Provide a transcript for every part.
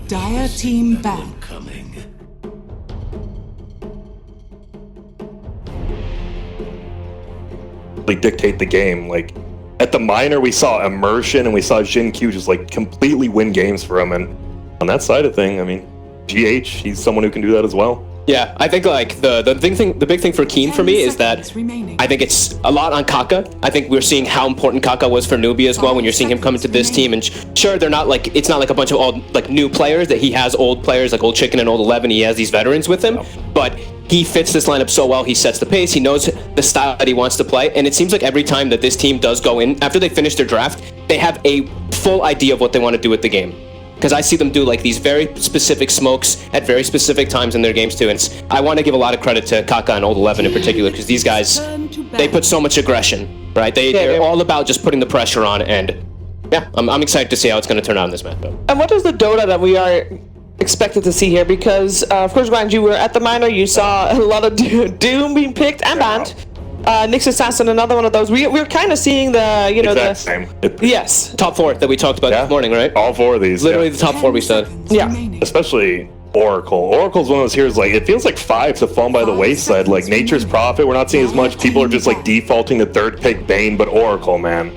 Dire team back. Dictate the game. Like at the minor, we saw immersion and we saw Jin Q just like completely win games for him. And on that side of thing, I mean, GH, he's someone who can do that as well. Yeah, I think like the big thing for Keen for me is that I think it's a lot on Kaka. I think we're seeing how important Kaka was for Newbie as well when you're seeing him come into this team. And sure, they're not like, it's not like a bunch of old like new players that he has old players like Old Chicken and Old 11. He has these veterans with him, but he fits this lineup so well. He sets the pace. He knows the style that he wants to play. And it seems like every time that this team does go in, after they finish their draft, they have a full idea of what they want to do with the game. Because I see them do like these very specific smokes at very specific times in their games too. And I want to give a lot of credit to Kaka and Old 11 in particular, because these guys, they put so much aggression, right? They're all about just putting the pressure on. And yeah, I'm excited to see how it's going to turn out in this matchup. And what is the Dota that we are expected to see here? Because of course, Ryan, you were at the minor, you saw a lot of Doom being picked and banned. Nyx Assassin, another one of those. We're kind of seeing the, you know, Same. Yes. Top 4 that we talked about this morning, right? All 4 of these. Literally the top 4 we said. Yeah. Especially Oracle. Oracle's one of those heroes, like, it feels like 5 have fallen by the wayside. Like, Nature's Prophet, we're not seeing as much. People are just, like, defaulting to third pick Bane, but Oracle, man.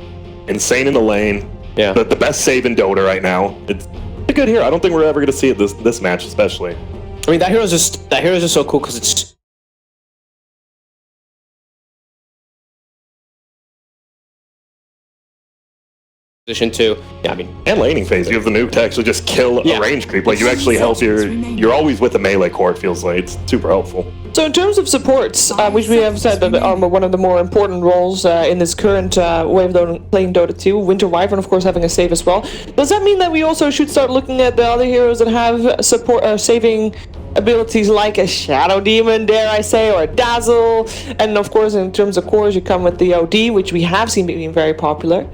Insane in the lane. Yeah. The best save in Dota right now. It's a good hero. I don't think we're ever going to see it this match, especially. I mean, that hero's just so cool because it's too. Yeah, I mean, and laning phase, you have the nuke to actually just kill a range creep. Like, you actually help you're always with a melee core, it feels like. It's super helpful. So in terms of supports, which we have said that are one of the more important roles in this current way of playing Dota 2, Winter Wyvern, of course, having a save as well. Does that mean that we also should start looking at the other heroes that have support saving abilities like a Shadow Demon, dare I say, or a Dazzle? And of course, in terms of cores, you come with the OD, which we have seen being very popular.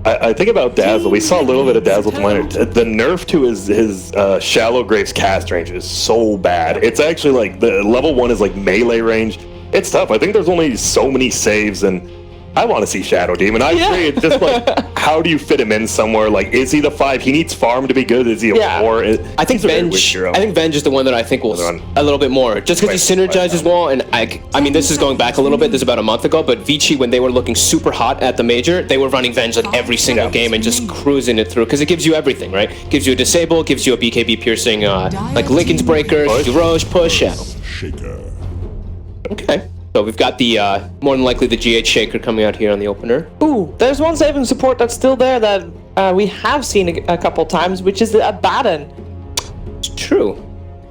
I think about Dazzle. We saw a little bit of Dazzle to minor. The nerf to his Shallow Graves cast range is so bad. It's actually like the level 1 is like melee range. It's tough. I think there's only so many saves, and I want to see Shadow Demon. I agree. It's just like, how do you fit him in somewhere? Like, is he the 5? He needs farm to be good. Is he a 4? I think Venge. I think Venge is the one that I think will a little bit more, just because he synergizes well. And I mean, this is going back a little bit. This is about a month ago. But Vici, when they were looking super hot at the major, they were running Venge like every single game and just cruising it through, because it gives you everything, right? Gives you a disable, gives you a BKB piercing, like Lincoln's Breaker, Roche push. Yeah. Okay. So we've got the, more than likely the GH Shaker coming out here on the opener. Ooh, there's one saving support that's still there that we have seen a couple times, which is the Abaddon. It's true.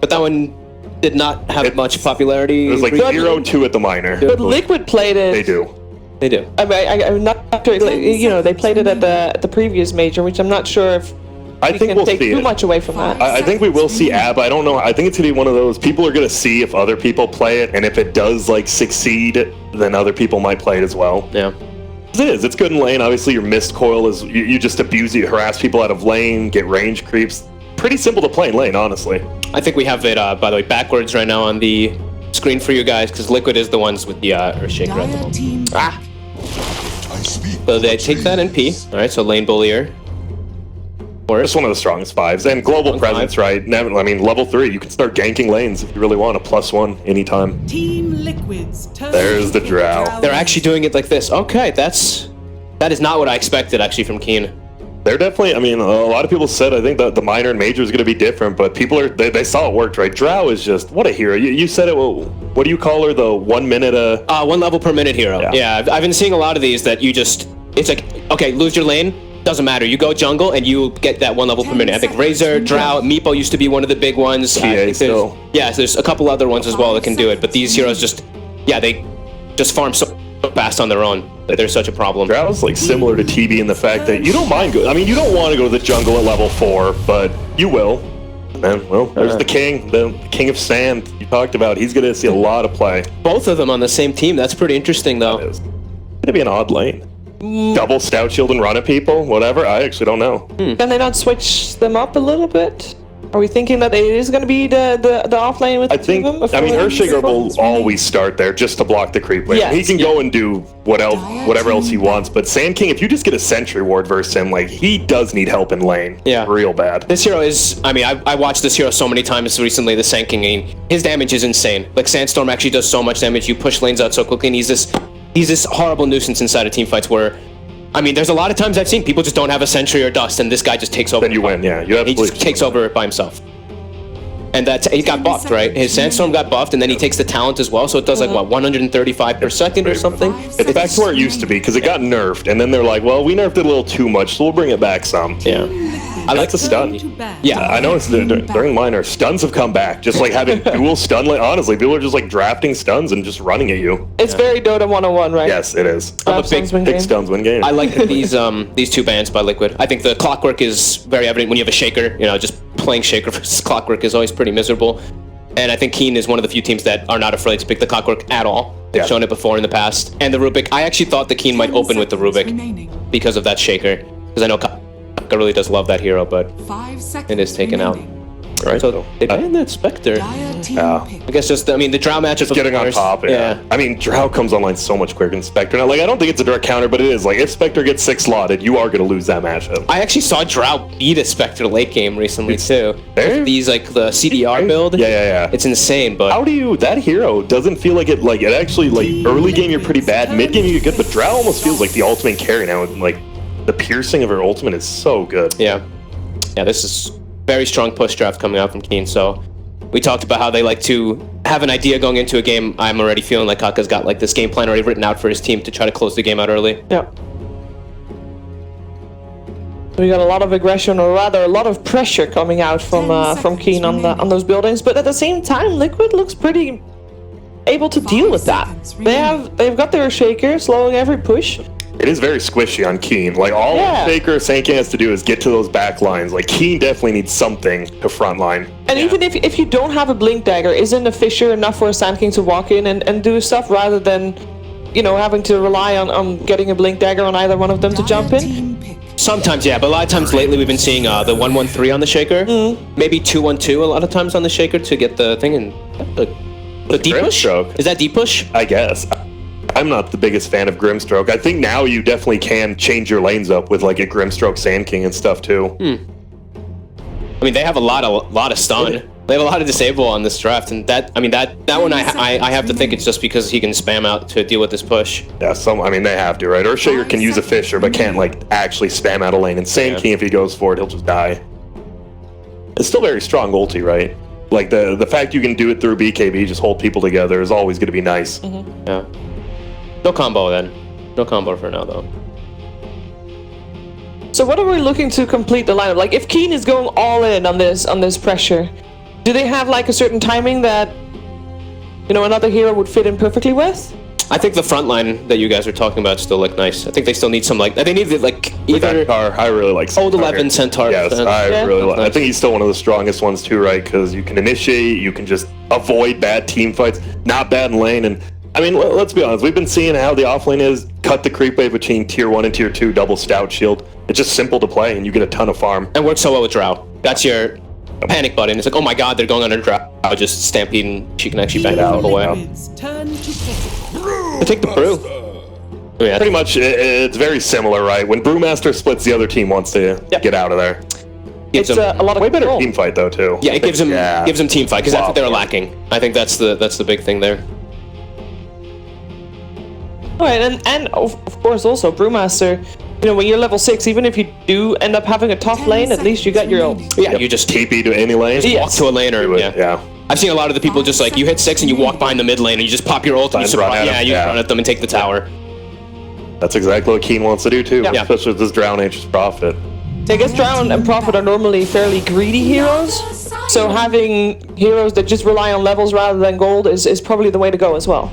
But that one did not have much popularity. It was like 0-2 at the minor. But Liquid played it. They do. They do. I mean, I'm not sure, you know, they played it at the previous major, which I'm not sure if I think we'll take see too it. much away from that. I think we will see AB. I don't know. I think it's gonna be one of those. People are gonna see if other people play it, and if it does like succeed, then other people might play it as well. Yeah. It is. It's good in lane. Obviously, your mist coil is you just abuse it, harass people out of lane, get range creeps. Pretty simple to play in lane, honestly. I think we have it, by the way, backwards right now on the screen for you guys, because Liquid is the ones with the Earthshaker at the moment. Ah. So they take that in P. All right. So lane bullier. It's one of the strongest 5s, and global presence, right? I mean, level 3, you can start ganking lanes if you really want a +1 anytime. Team Liquid's There's the Drow. They're actually doing it like this. Okay, that is not what I expected actually from Keen. They're definitely, I mean, a lot of people said, I think that the minor and major is going to be different, but people they saw it worked, right? Drow is just, what a hero. You said it, well, what do you call her? The 1 minute? 1 level per minute hero. Yeah, I've been seeing a lot of these that you just, it's like, okay, lose your lane. Doesn't matter. You go jungle and you get that 1 level per minute. I think Razor, Drow, Meepo used to be one of the big ones. still. Yeah, there's a couple other ones as well that can do it. But these heroes just, they just farm so fast on their own that they're such a problem. Drow's like similar to TB in the fact that you don't mind I mean, you don't want to go to the jungle at level 4, but you will. And well, there's the king, the king of sand you talked about. He's going to see a lot of play. Both of them on the same team. That's pretty interesting, though. It's going to be an odd lane. Double stout shield and run at people, whatever. I actually don't know. Can they not switch them up a little bit? Are we thinking that it is going to be the off lane with I the think, two of them? I mean, before Earthshaker will Seconds always start there just to block the creep wave. Yes, He can go and do whatever else he wants, but Sand King, if you just get a Sentry Ward versus him, like, he does need help in lane. Yeah. Real bad. This hero is, I mean, I watched this hero so many times recently, the Sand King, and his damage is insane. Like, Sandstorm actually does so much damage, you push lanes out so quickly, and he's this horrible nuisance inside of teamfights where, I mean, there's a lot of times I've seen people just don't have a Sentry or Dust, and this guy just takes over. Then you win, yeah. You He absolutely just takes over it by himself. And he got buffed, right? His Sandstorm got buffed, and then he takes the talent as well, so it does like, what, 135 per second or something? It's back to where it used to be, because it got nerfed, and then they're like, well, we nerfed it a little too much, so we'll bring it back some. Yeah. I like That's a stun. Yeah. I noticed that during minor, stuns have come back. Just like having dual stun, like, honestly, people are just like drafting stuns and just running at you. It's very Dota 101, right? Yes, it is. I'm a Big stuns win game. I like these two bans by Liquid. I think the Clockwork is very evident when you have a Shaker. You know, just playing Shaker versus Clockwork is always pretty miserable. And I think Keen is one of the few teams that are not afraid to pick the Clockwork at all. They've shown it before in the past. And the Rubik, I actually thought the Keen might open with the Rubik because of that Shaker. Because I know Kaka really does love that hero, but 5 seconds it is taken out. Right. So they banned that Spectre. Yeah. I guess just, I mean, the Drow matchup. Just getting on top, yeah. I mean, Drow comes online so much quicker than Spectre. Now, like, I don't think it's a direct counter, but it is. Like, if Spectre gets 6 slotted, you are going to lose that matchup. I actually saw Drow beat a Spectre late game recently, too. There? These, like, the CDR build. Yeah. It's insane, but... How do you... That hero doesn't feel like it actually, like, early game you're pretty bad, mid game you get good, but Drow almost feels like the ultimate carry now. And, like, the piercing of her ultimate is so good. Yeah. Yeah, this is very strong push draft coming out from Keen, so... We talked about how they like to have an idea going into a game. I'm already feeling like Kaka's got like this game plan already written out for his team to try to close the game out early. Yeah. We got a lot of aggression, or rather a lot of pressure coming out from Keen on those buildings. But at the same time, Liquid looks pretty able to deal with that. They've got their Shaker slowing every push. It is very squishy on Keen. Like, all Shaker Sand King has to do is get to those back lines. Like, Keen definitely needs something to front line. And even if you don't have a Blink Dagger, isn't a Fissure enough for a Sand King to walk in and do stuff rather than, you know, having to rely on getting a Blink Dagger on either one of them to jump in? Sometimes, yeah, but a lot of times lately we've been seeing the 1-1-3 on the Shaker. Maybe 2-1-2 a lot of times on the Shaker to get the thing in. The deep push? Grimstroke. Is that deep push? I guess. I'm not the biggest fan of Grimstroke. I think now you definitely can change your lanes up with like a Grimstroke Sand King and stuff too. I mean, they have a lot of stun. They have a lot of disable on this draft, and that one I have to think it's just because he can spam out to deal with this push. Yeah, I mean they have to, right? Earthshaker can use a Fissure, but can't like actually spam out a lane. And Sand King, if he goes for it, he'll just die. It's still very strong ulti, right? Like the fact you can do it through BKB, just hold people together, is always going to be nice. Yeah. No combo then. No combo for now though. So what are we looking to complete the lineup? Like, if Keen is going all in on this pressure, do they have like a certain timing that, you know, another hero would fit in perfectly with? I think the front line that you guys are talking about still look nice. I think they still need some like they need like either Centaur, I really like Old Centaur 11 here. Centaur. Yes, I really like. Nice. I think he's still one of the strongest ones too, right? Because you can initiate, you can just avoid bad team fights, not bad in lane, and I mean, let's be honest. We've been seeing how the offlane is cut the creep wave between tier 1 and tier 2 double stout shield. It's just simple to play, and you get a ton of farm. And works so well with Drow. That's your panic button. It's like, oh my god, they're going under Drow. Just stampede, she can actually back out away. Take the brew. Yeah. Pretty much, it's very similar, right? When Brewmaster splits, the other team wants to get out of there. Gives It's them, a lot of Way better control. team fight though, too. yeah, it gives them team fight because that's what they were Yeah. lacking. I think that's the big thing there. Right, and of course also Brewmaster, you know, when you're level 6, even if you do end up having a tough lane, at least you got your ult. Yeah, you just TP to any lane. walk to a lane or Do it, yeah. yeah. I've seen a lot of the people just like you hit 6 and you walk behind the mid lane and you just pop your ult and you Just run surprise, at 'em, you yeah. run at them and take the tower. That's exactly what Keen wants to do too. Yeah. Especially with this Drow Nature's Prophet. I guess Drown and Prophet are normally fairly greedy heroes, so having heroes that just rely on levels rather than gold is probably the way to go as well.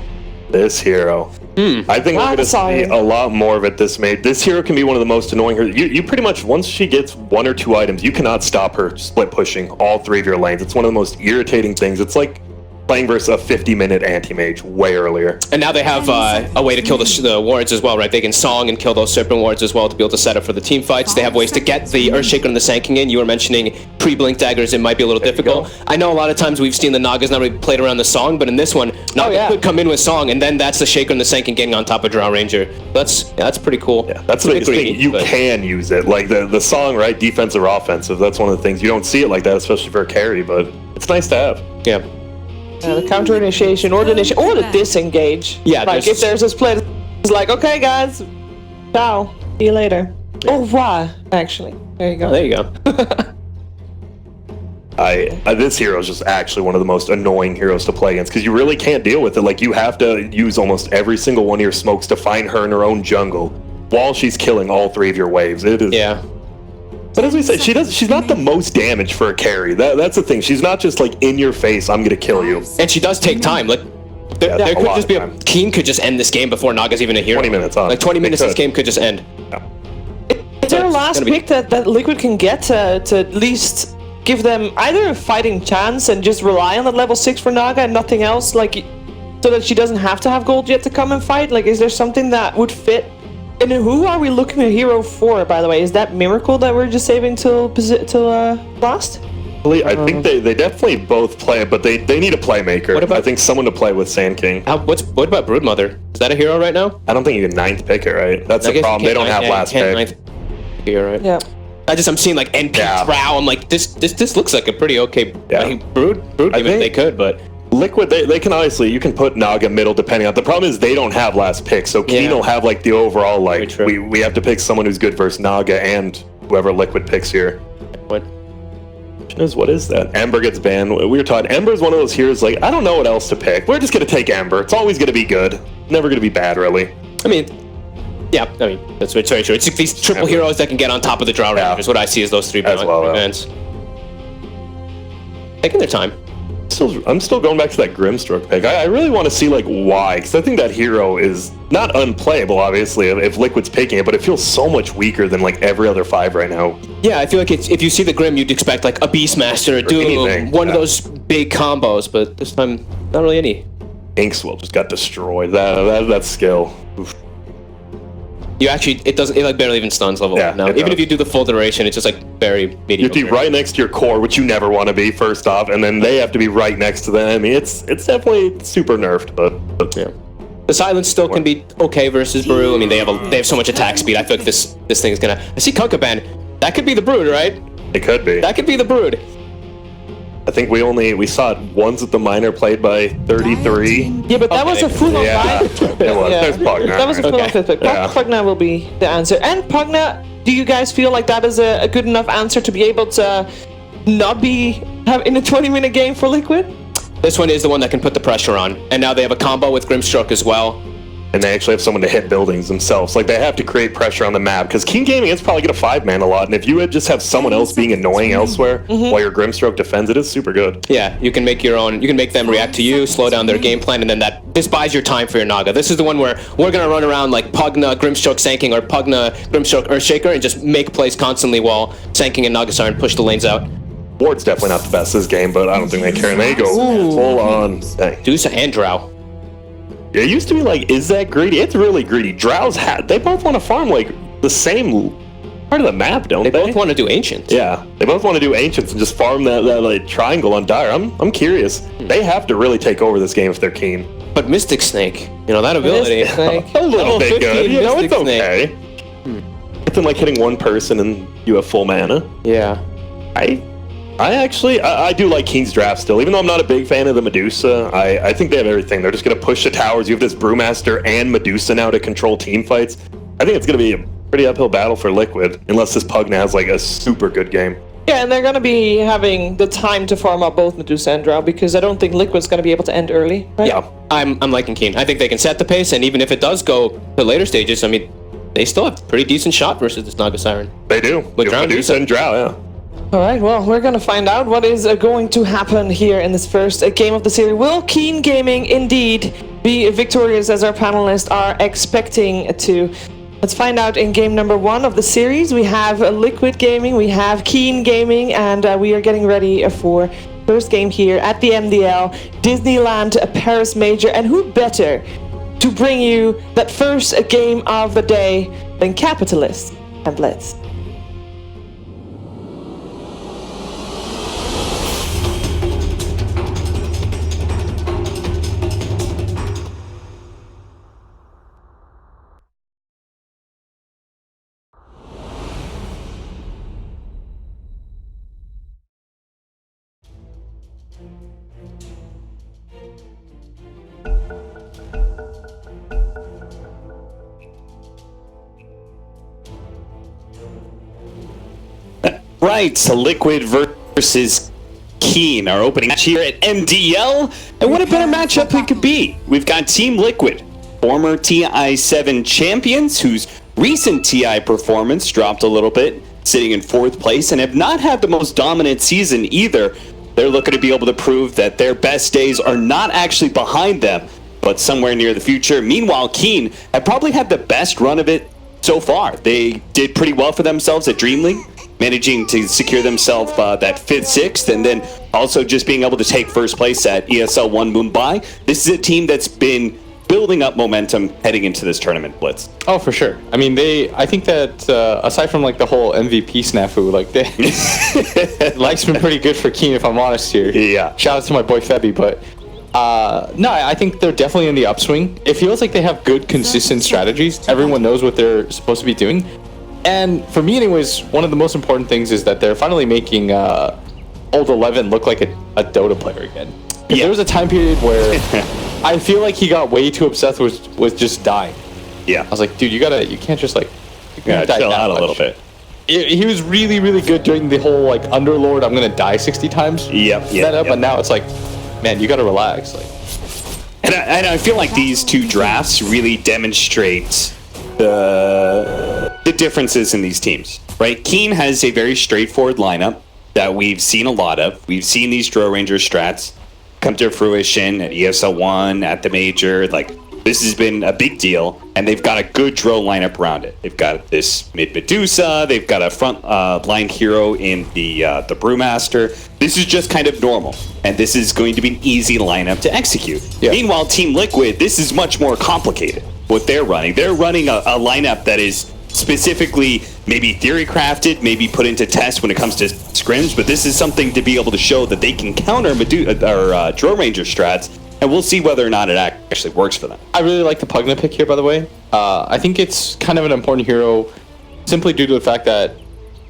This hero. I think we're going to see a lot more of it this May. This hero can be one of the most annoying heroes. You pretty much, once she gets 1 or 2 items, you cannot stop her split pushing all 3 of your lanes. It's one of the most irritating things. It's like playing versus a 50-minute anti-mage way earlier. And now they have a way to kill the wards as well, right? They can song and kill those serpent wards as well to be able to set up for the team fights. They have ways to get the Earthshaker and the Sanking in. You were mentioning pre-blink daggers, it might be a little difficult. I know a lot of times we've seen the Nagas not really played around the song, but in this one, Naga could come in with song, and then that's the Shaker and the Sanking getting on top of Drow Ranger. That's pretty cool. Yeah, that's the biggest thing. You can use it. Like the song, right? Defensive or offensive. That's one of the things. You don't see it like that, especially for a carry, but it's nice to have. Yeah. The counter initiation or the disengage. Yeah, like if there's a split, it's like, okay, guys, ciao, see you later. Yeah. Oh, wow, actually, there you go. Oh, there you go. This hero is just actually one of the most annoying heroes to play against because you really can't deal with it. Like you have to use almost every single one of your smokes to find her in her own jungle while she's killing all 3 of your waves. It is. Yeah. But as we said, she's not the most damage for a carry. That's the thing. She's not just like in your face, I'm gonna kill you. And she does take time. Like there could just be Keen could just end this game before Naga's even a hero. 20 minutes on. Like 20 minutes this game could just end. Yeah. Is there a last pick that Liquid can get to at least give them either a fighting chance and just rely on that level 6 for Naga and nothing else, like so that she doesn't have to have gold yet to come and fight? Like, is there something that would fit? And who are we looking at hero for, by the way? Is that Miracle that we're just saving till last? I think they definitely both play, but they need a playmaker. I think someone to play with Sand King. What about Broodmother? Is that a hero right now? I don't think you can 9th pick it, right? That's the problem. They don't have last pick. You're right. Yeah. I'm seeing like NP Drow. I'm like, this looks like a pretty okay Brood even if they could, but Liquid, they can honestly, you can put Naga middle depending on. The problem is they don't have last pick, so Keen will have like the overall, like, we have to pick someone who's good versus Naga and whoever Liquid picks here. What is that? Ember gets banned. We were taught Ember's one of those heroes, like, I don't know what else to pick. We're just going to take Ember. It's always going to be good. Never going to be bad, really. I mean, that's very true. It's these triple heroes that can get on top of the Drow Rangers. What I see is those 3 events. Taking their time. I'm still going back to that Grimstroke pick. I really want to see like why, because I think that hero is not unplayable, obviously, if Liquid's picking it, but it feels so much weaker than like every other 5 right now. Yeah, I feel like if you see the Grim, you'd expect like a Beastmaster, a Doom, one of those big combos, but this time, not really any. Inkswell just got destroyed. That skill. Oof. You actually, it like barely even stuns level now. Even if you do the full duration, it's just like very mediocre. You have to be right next to your core, which you never want to be, first off, and then they have to be right next to them. I mean, it's definitely super nerfed, but yeah. The silence still can be okay versus Baru. I mean, they have so much attack speed. I feel like this thing is gonna. I see Kunkaban. That could be the Brood, right? It could be. That could be the Brood. I think we saw it once at the minor played by 33. Yeah, but that was a full on it was. There's Pugna. That was a full on 5th pick. Pugna will be the answer. And Pugna, do you guys feel like that is a good enough answer to be able to not have in a 20-minute game for Liquid? This one is the one that can put the pressure on. And now they have a combo with Grimstroke as well. And they actually have someone to hit buildings themselves. Like, they have to create pressure on the map, because King Gaming is probably going to 5-man a lot, and if you would just have someone else being annoying elsewhere while your Grimstroke defends, it is super good. Yeah, you can make them react to you, slow down their game plan, and then this buys your time for your Naga. This is the one where we're going to run around like Pugna, Grimstroke, Sanking, or Pugna, Grimstroke, Earthshaker, and just make plays constantly while Sanking and Nagasar push the lanes out. Ward's definitely not the best this game, but I don't think they care, and they go full on. Dang. Deuce and Drow. It used to be like, is that greedy? It's really greedy. Drows they both want to farm like the same part of the map, don't they? They both want to do Ancients. Yeah, they both want to do Ancients and just farm that like triangle on Dire. I'm curious. They have to really take over this game if they're keen. But Mystic Snake, that ability. A little bit good. It's okay. It's like hitting one person and you have full mana. Yeah. I do like King's Draft still, even though I'm not a big fan of the Medusa. I think they have everything. They're just going to push the towers. You have this Brewmaster and Medusa now to control team fights. I think it's going to be a pretty uphill battle for Liquid, unless this Pugna has like a super good game. Yeah, and they're going to be having the time to farm up both Medusa and Drow, because I don't think Liquid's going to be able to end early, right? Yeah, I'm liking Keen. I think they can set the pace, and even if it does go to later stages, I mean, they still have a pretty decent shot versus this Naga Siren. They do. With Medusa and Drow, yeah. All right, well, we're going to find out what is going to happen here in this first game of the series. Will Keen Gaming indeed be victorious, as our panelists are expecting to? Let's find out in game number 1 of the series. We have Liquid Gaming, we have Keen Gaming, and we are getting ready for First game here at the MDL, Disneyland Paris Major, and who better to bring you that first game of the day than Capitalist and Blitz. Right, so Liquid versus Keen, our opening match here at MDL. And what a better matchup it could be. We've got Team Liquid, former TI7 champions, whose recent TI performance dropped a little bit, sitting in 4th place, and have not had the most dominant season either. They're looking to be able to prove that their best days are not actually behind them, but somewhere near the future. Meanwhile, Keen have probably had the best run of it so far. They did pretty well for themselves at Dream League, managing to secure themselves that 5th, 6th, and then also just being able to take 1st place at ESL 1 Mumbai. This is a team that's been building up momentum heading into this tournament, Blitz. Oh, for sure. I mean, I think that aside from like the whole MVP snafu, like life's been pretty good for Keen, if I'm honest here. Yeah. Shout out to my boy Febby, but no, I think they're definitely in the upswing. It feels like they have good, consistent strategies. Everyone knows what they're supposed to be doing. And for me, anyways, one of the most important things is that they're finally making Old 11 look like a Dota player again. Yeah. There was a time period where I feel like he got way too obsessed with just dying. Yeah. I was like, dude, you can't just like, chill out a little bit. He was really, really good during the whole like Underlord, I'm gonna die 60 times. Setup, but now it's like, man, you gotta relax. Like, and I feel like these two drafts really demonstrate the differences in these teams, right? Keen has a very straightforward lineup that we've seen a lot of. We've seen these Draw Ranger strats come to fruition at ESL 1, at the Major. Like, this has been a big deal, and they've got a good Draw lineup around it. They've got this mid Medusa, they've got a front line hero in the Brewmaster. This is just kind of normal, and this is going to be an easy lineup to execute. Yeah. Meanwhile, Team Liquid, this is much more complicated. What they're running a lineup that is specifically maybe theory crafted, maybe put into test when it comes to scrims, but this is something to be able to show that they can counter Draw Ranger strats, and we'll see whether or not it actually works for them. I really like the Pugna pick here, by the way. I think it's kind of an important hero simply due to the fact that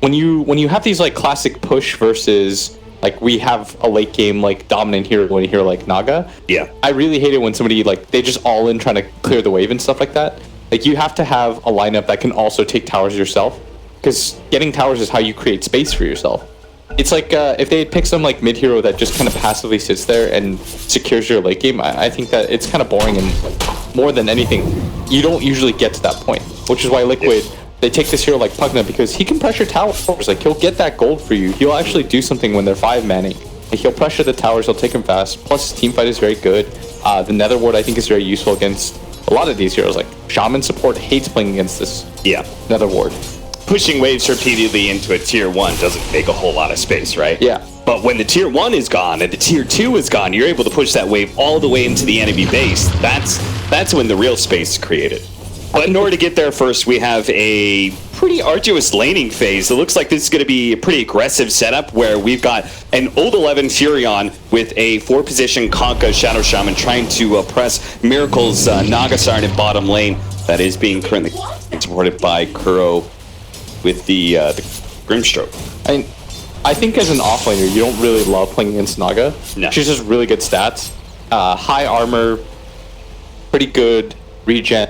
when you have these like classic push versus like we have a late game like dominant hero when you hear like Naga. Yeah. I really hate it when somebody like they just all in trying to clear the wave and stuff like that. Like you have to have a lineup that can also take towers yourself, because getting towers is how you create space for yourself. It's like if they had picked some like mid hero that just kind of passively sits there and secures your late game, I think that it's kind of boring, and more than anything, you don't usually get to that point, which is why Liquid, they take this hero like Pugna because he can pressure towers. Like he'll get that gold for you. He'll actually do something when they're 5-manning. Like, he'll pressure the towers, he'll take him fast. Plus his team fight is very good. The Nether Ward I think is very useful against a lot of these heroes. Like Shaman support hates playing against this Nether Ward. Pushing waves repeatedly into a tier 1 doesn't make a whole lot of space, right? Yeah. But when the tier 1 is gone and the tier 2 is gone, you're able to push that wave all the way into the enemy base. That's when the real space is created. But in order to get there first, we have a pretty arduous laning phase. It looks like this is going to be a pretty aggressive setup where we've got an Old 11 Furion with a 4-position Conka Shadow Shaman trying to press Miracle's Nagasarn in bottom lane. That is being currently supported by Kuro with the Grimstroke. I think as an offlaner, you don't really love playing against Naga. No. She's just really good stats. High armor, pretty good regen.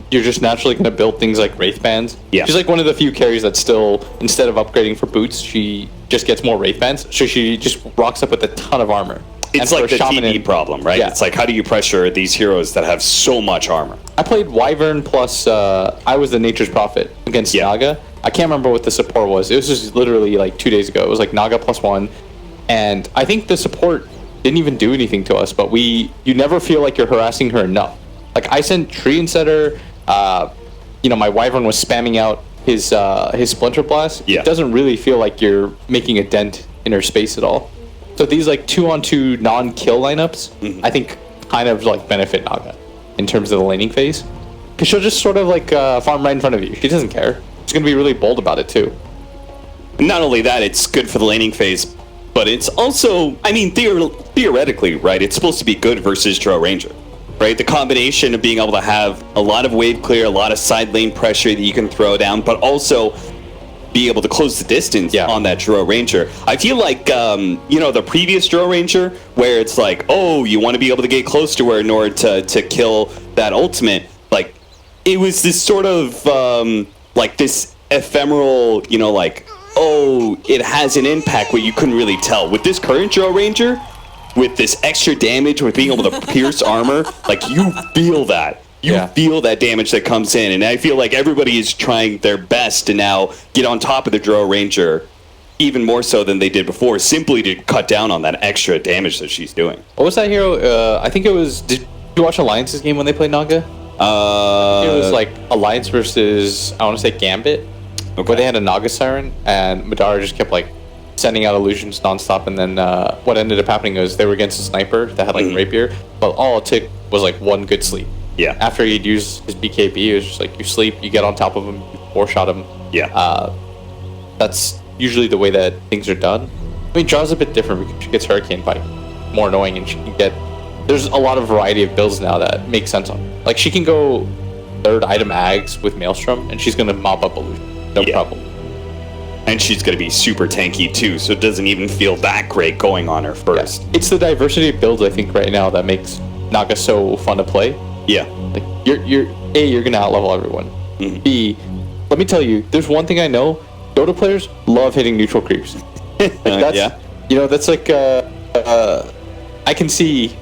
You're just naturally going to build things like Wraith Bands. Yeah. She's like one of the few carries that still, instead of upgrading for boots, she just gets more Wraith Bands. So she just rocks up with a ton of armor. It's like the TD problem, right? Yeah. It's like, how do you pressure these heroes that have so much armor? I played Wyvern plus I was the Nature's Prophet against Naga. I can't remember what the support was. It was just literally like 2 days ago. It was like Naga +1. And I think the support didn't even do anything to us, but you never feel like you're harassing her enough. Like I sent Tree and Setter, my Wyvern was spamming out his Splinter Blast. Yeah. It doesn't really feel like you're making a dent in her space at all. So these like 2-on-2 non-kill lineups, I think kind of like benefit Naga in terms of the laning phase. Because she'll just sort of like farm right in front of you. She doesn't care. She's going to be really bold about it too. Not only that, it's good for the laning phase, but it's also, I mean, theoretically, right, it's supposed to be good versus Drow Ranger, right? The combination of being able to have a lot of wave clear, a lot of side lane pressure that you can throw down, but also be able to close the distance on that Drow Ranger. I feel like, you know, the previous Drow Ranger, where it's like, oh, you want to be able to get close to her in order to kill that ultimate, like, it was this sort of, like, this ephemeral, you know, like, oh, it has an impact where you couldn't really tell. With this current Drow Ranger, with this extra damage, with being able to pierce armor, like, you feel that. You feel that damage that comes in, and I feel like everybody is trying their best to now get on top of the Drow Ranger, even more so than they did before, simply to cut down on that extra damage that she's doing. What was that hero? I think it was... Did you watch Alliance's game when they played Naga? It was like Alliance versus, I want to say Gambit, where they had a Naga Siren, and Madara just kept like sending out illusions nonstop, and then what ended up happening was they were against a sniper that had like rapier, but all it took was like one good sleep. Yeah. After he'd used his BKB, it was just like you sleep, you get on top of him, you four-shot him. Yeah. That's usually the way that things are done. I mean, Jaw's a bit different because she gets Hurricane Pike, more annoying, and she can get... There's a lot of variety of builds now that make sense on her. Like, she can go third item Ags with Maelstrom, and she's going to mop up Illusion. No problem. And she's going to be super tanky, too, so it doesn't even feel that great going on her first. Yeah. It's the diversity of builds, I think, right now that makes Naga so fun to play. Yeah. Like, you're gonna outlevel everyone. B, let me tell you, there's one thing I know: Dota players love hitting neutral creeps. Like that's, you know, that's like I can see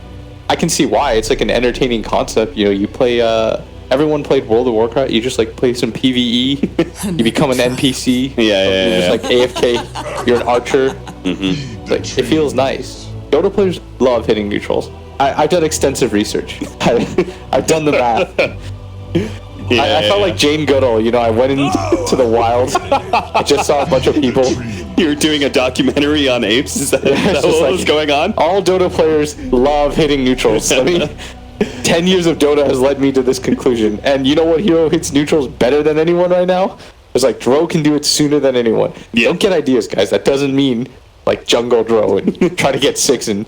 why. It's like an entertaining concept. You know, you play. Everyone played World of Warcraft. You just like play some PVE. You become an NPC. You're just like AFK. You're an archer. Like, it feels nice. Dota players love hitting neutrals. I've done extensive research. I've done the math. I felt like Jane Goodall. You know, I went into the wild. I just saw a bunch of people. You're doing a documentary on apes? Is that what was going on? All Dota players love hitting neutrals. I mean, 10 years of Dota has led me to this conclusion. And you know what hero hits neutrals better than anyone right now? It's like Drow can do it sooner than anyone. Don't get ideas, guys. That doesn't mean like jungle Drow and try to get 6 and...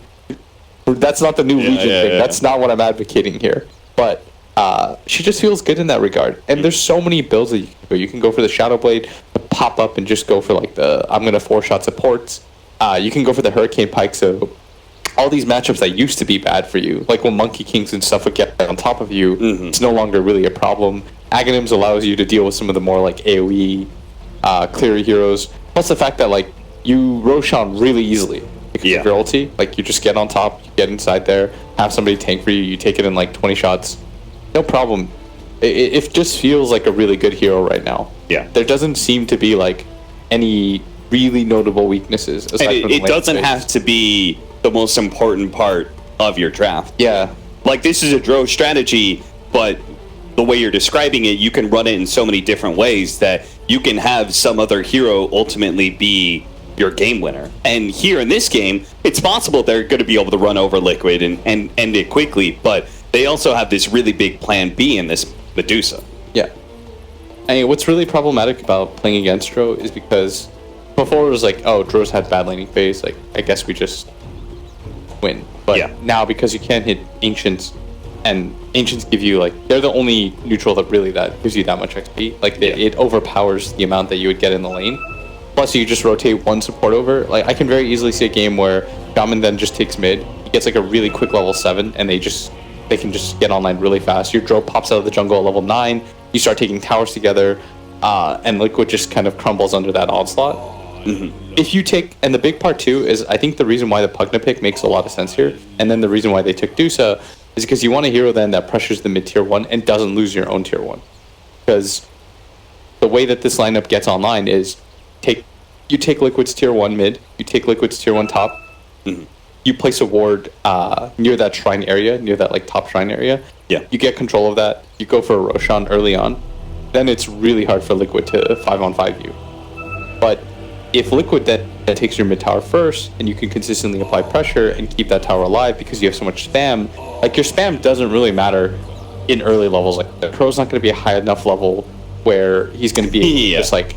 That's not the new Legion thing. That's not what I'm advocating here. But she just feels good in that regard. And there's so many builds that you can go. You can go for the Shadow Blade, the pop up, and just go for like the I'm gonna 4-shot supports. You can go for the Hurricane Pike. So all these matchups that used to be bad for you, like when Monkey Kings and stuff would get on top of you, it's no longer really a problem. Aghanims allows you to deal with some of the more like AoE clear heroes. Plus the fact that like you Roshan really easily. Because of your ulti, like you just get on top, you get inside there, have somebody tank for you, you take it in like 20 shots, no problem. It just feels like a really good hero right now. Yeah. There doesn't seem to be like any really notable weaknesses. Aside And from it the doesn't lane have to be the most important part of your draft. Yeah. Like, this is a Drow strategy, but the way you're describing it, you can run it in so many different ways that you can have some other hero ultimately be your game winner. And here in this game, it's possible they're going to be able to run over Liquid and end it quickly, but they also have this really big plan B in this Medusa. Yeah. I mean, what's really problematic about playing against Drow is because before it was like, oh, Drow's had bad laning phase, like, I guess we just win. But now, because you can't hit Ancients, and Ancients give you, like, they're the only neutral that really that gives you that much XP. Like, it overpowers the amount that you would get in the lane. Plus, you just rotate one support over. Like, I can very easily see a game where Shaman then just takes mid. He gets like a really quick level 7, and they can just get online really fast. Your Drow pops out of the jungle at level 9. You start taking towers together, and Liquid just kind of crumbles under that onslaught. If you take, and the big part too is, I think the reason why the Pugna pick makes a lot of sense here, and then the reason why they took Dusa is because you want a hero then that pressures the mid tier 1 and doesn't lose your own tier 1. Because the way that this lineup gets online is you take Liquid's tier 1 mid, you take Liquid's tier 1 top, you place a ward near that shrine area, near that like top shrine area. You get control of that, you go for a Roshan early on, then it's really hard for Liquid to 5-on-5 you. But if Liquid then takes your mid tower first, and you can consistently apply pressure and keep that tower alive because you have so much spam, like your spam doesn't really matter in early levels. Like the Crow's not going to be a high enough level where he's going to be just like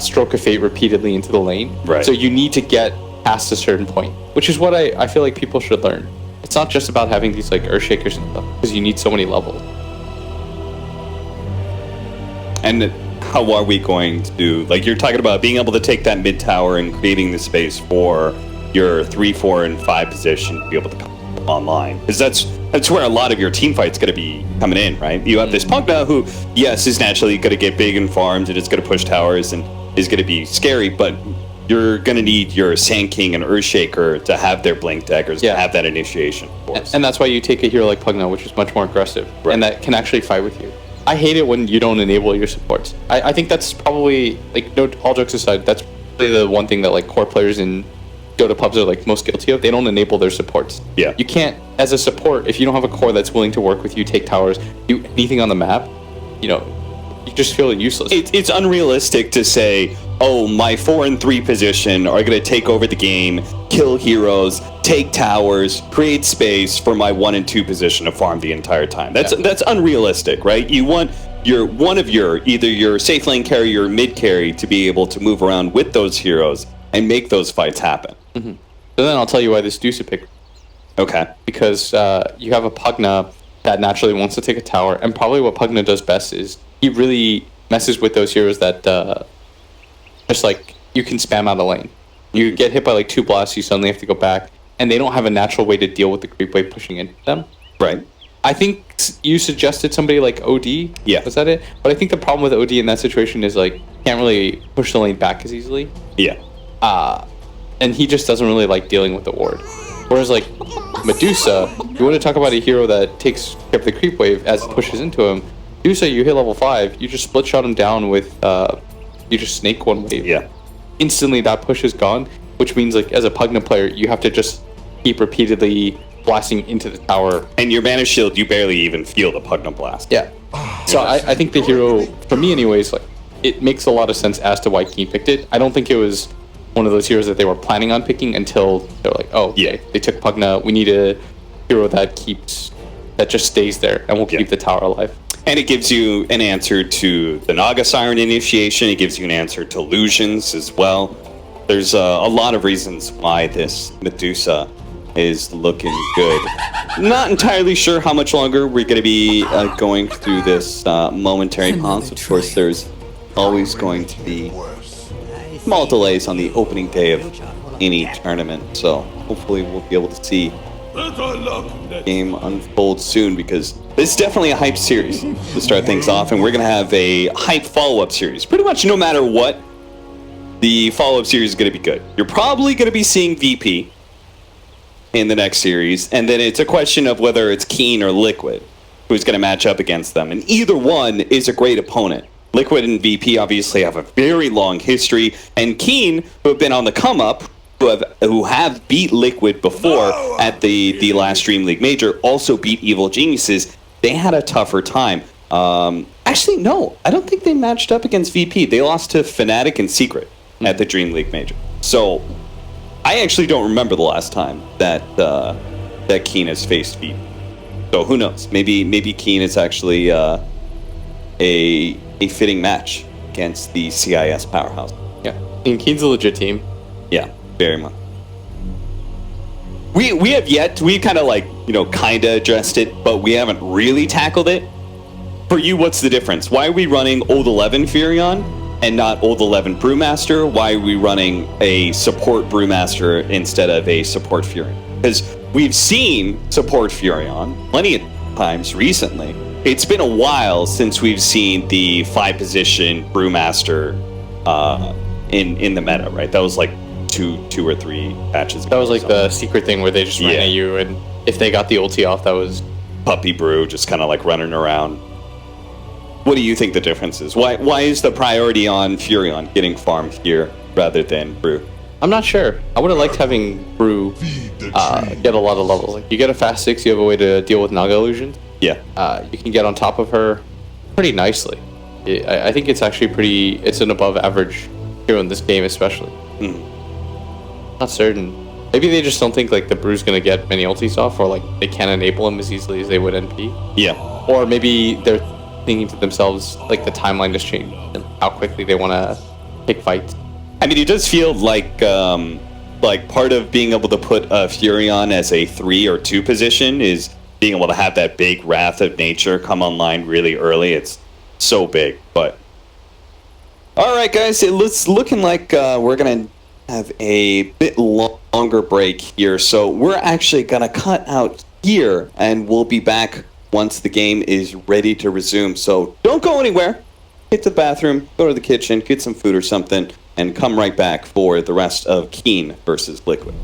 stroke of fate repeatedly into the lane. Right. So you need to get past a certain point, which is what I feel like people should learn. It's not just about having these like Earthshakers and stuff, because you need so many levels. And how are we going to, like, you're talking about being able to take that mid tower and creating the space for your 3, 4, and 5 position to be able to come online, because that's where a lot of your team fight's going to be coming in, right? You have this Pugna who, yes, is naturally going to get big in farms and it's going to push towers and is going to be scary, but you're going to need your Sand King and Earthshaker to have their blink daggers, to have that initiation force. And that's why you take a hero like Pugna, which is much more aggressive, and that can actually fight with you. I hate it when you don't enable your supports. I think that's probably, like, no, all jokes aside, that's probably the one thing that like core players in Dota pubs are like most guilty of. They don't enable their supports. Yeah. You can't, as a support, if you don't have a core that's willing to work with you, take towers, do anything on the map, you know, you just feel useless. It's unrealistic to say, oh, my 4 and 3 position are going to take over the game, kill heroes, take towers, create space for my 1 and 2 position to farm the entire time. That's unrealistic, right? You want either your safe lane carry or your mid carry to be able to move around with those heroes and make those fights happen. Mm-hmm. So then I'll tell you why this Deuce pick. Okay. Because you have a Pugna that naturally wants to take a tower, and probably what Pugna does best is he really messes with those heroes that just like you can spam out a lane. You get hit by like 2 blasts, you suddenly have to go back, and they don't have a natural way to deal with the creep wave pushing into them. Right. I think you suggested somebody like OD. Yeah. Was that it? But I think the problem with OD in that situation is like can't really push the lane back as easily. Yeah. And he just doesn't really like dealing with the ward. Whereas like Medusa, you want to talk about a hero that takes care of the creep wave as it pushes into him. Medusa, you hit level 5, you just split shot him down with you just snake one wave. Yeah. Instantly that push is gone, which means like as a Pugna player, you have to just keep repeatedly blasting into the tower. And your mana shield, you barely even feel the Pugna blast. Yeah. So I think the hero, for me anyways, like it makes a lot of sense as to why Keen picked it. I don't think it was one of those heroes that they were planning on picking until they're like, oh, yeah, they took Pugna. We need a hero that just stays there and will keep the tower alive. And it gives you an answer to the Naga Siren initiation. It gives you an answer to illusions as well. There's a lot of reasons why this Medusa is looking good. Not entirely sure how much longer we're going to be going through this momentary pause. Of course, there's always going to be small delays on the opening day of any tournament. So hopefully we'll be able to see the game unfold soon, because this is definitely a hype series to start things off, and we're going to have a hype follow-up series. Pretty much no matter what, the follow-up series is going to be good. You're probably going to be seeing VP in the next series, and then it's a question of whether it's Keen or Liquid who's going to match up against them, and either one is a great opponent. Liquid and VP obviously have a very long history, and Keen, who have been on the come-up, who have beat Liquid before at the last Dream League Major, also beat Evil Geniuses. They had a tougher time. Actually, no, I don't think they matched up against VP. They lost to Fnatic and Secret at the Dream League Major. So I actually don't remember the last time that that Keen has faced VP. So who knows? Maybe Keen is actually a fitting match against the CIS powerhouse. Yeah, and Keen's a legit team. Yeah, very much. We have yet, we kind of like, kind of addressed it, but we haven't really tackled it. For you, what's the difference? Why are we running Old 11 Furion and not Old 11 Brewmaster? Why are we running a support Brewmaster instead of a support Furion? Because we've seen support Furion plenty of times recently. It's been a while since we've seen the 5-position Brewmaster in the meta, right? That was like two or three patches ago. That was like the secret thing where they just ran at you, and if they got the ulti off, that was Puppy Brew, just kind of like running around. What do you think the difference is? Why is the priority on Furion getting farmed here rather than Brew? I'm not sure. I would have liked having Brew get a lot of levels. Like you get a fast 6, you have a way to deal with Naga illusions. Yeah. You can get on top of her pretty nicely. I think it's actually it's an above average hero in this game, especially. Not certain. Maybe they just don't think like the Brew's gonna get many ultis off, or like they can't enable him as easily as they would NP. Yeah. Or maybe they're thinking to themselves like the timeline just changed and how quickly they want to pick fights. I mean, it does feel like part of being able to put Furion as a 3 or 2 position is being able to have that big Wrath of Nature come online really early. It's so big, but all right, guys, it's looking like we're gonna have a bit longer break here, so we're actually gonna cut out here, and we'll be back once the game is ready to resume. So don't go anywhere. Hit the bathroom, go to the kitchen, get some food or something, and come right back for the rest of Keen versus Liquid.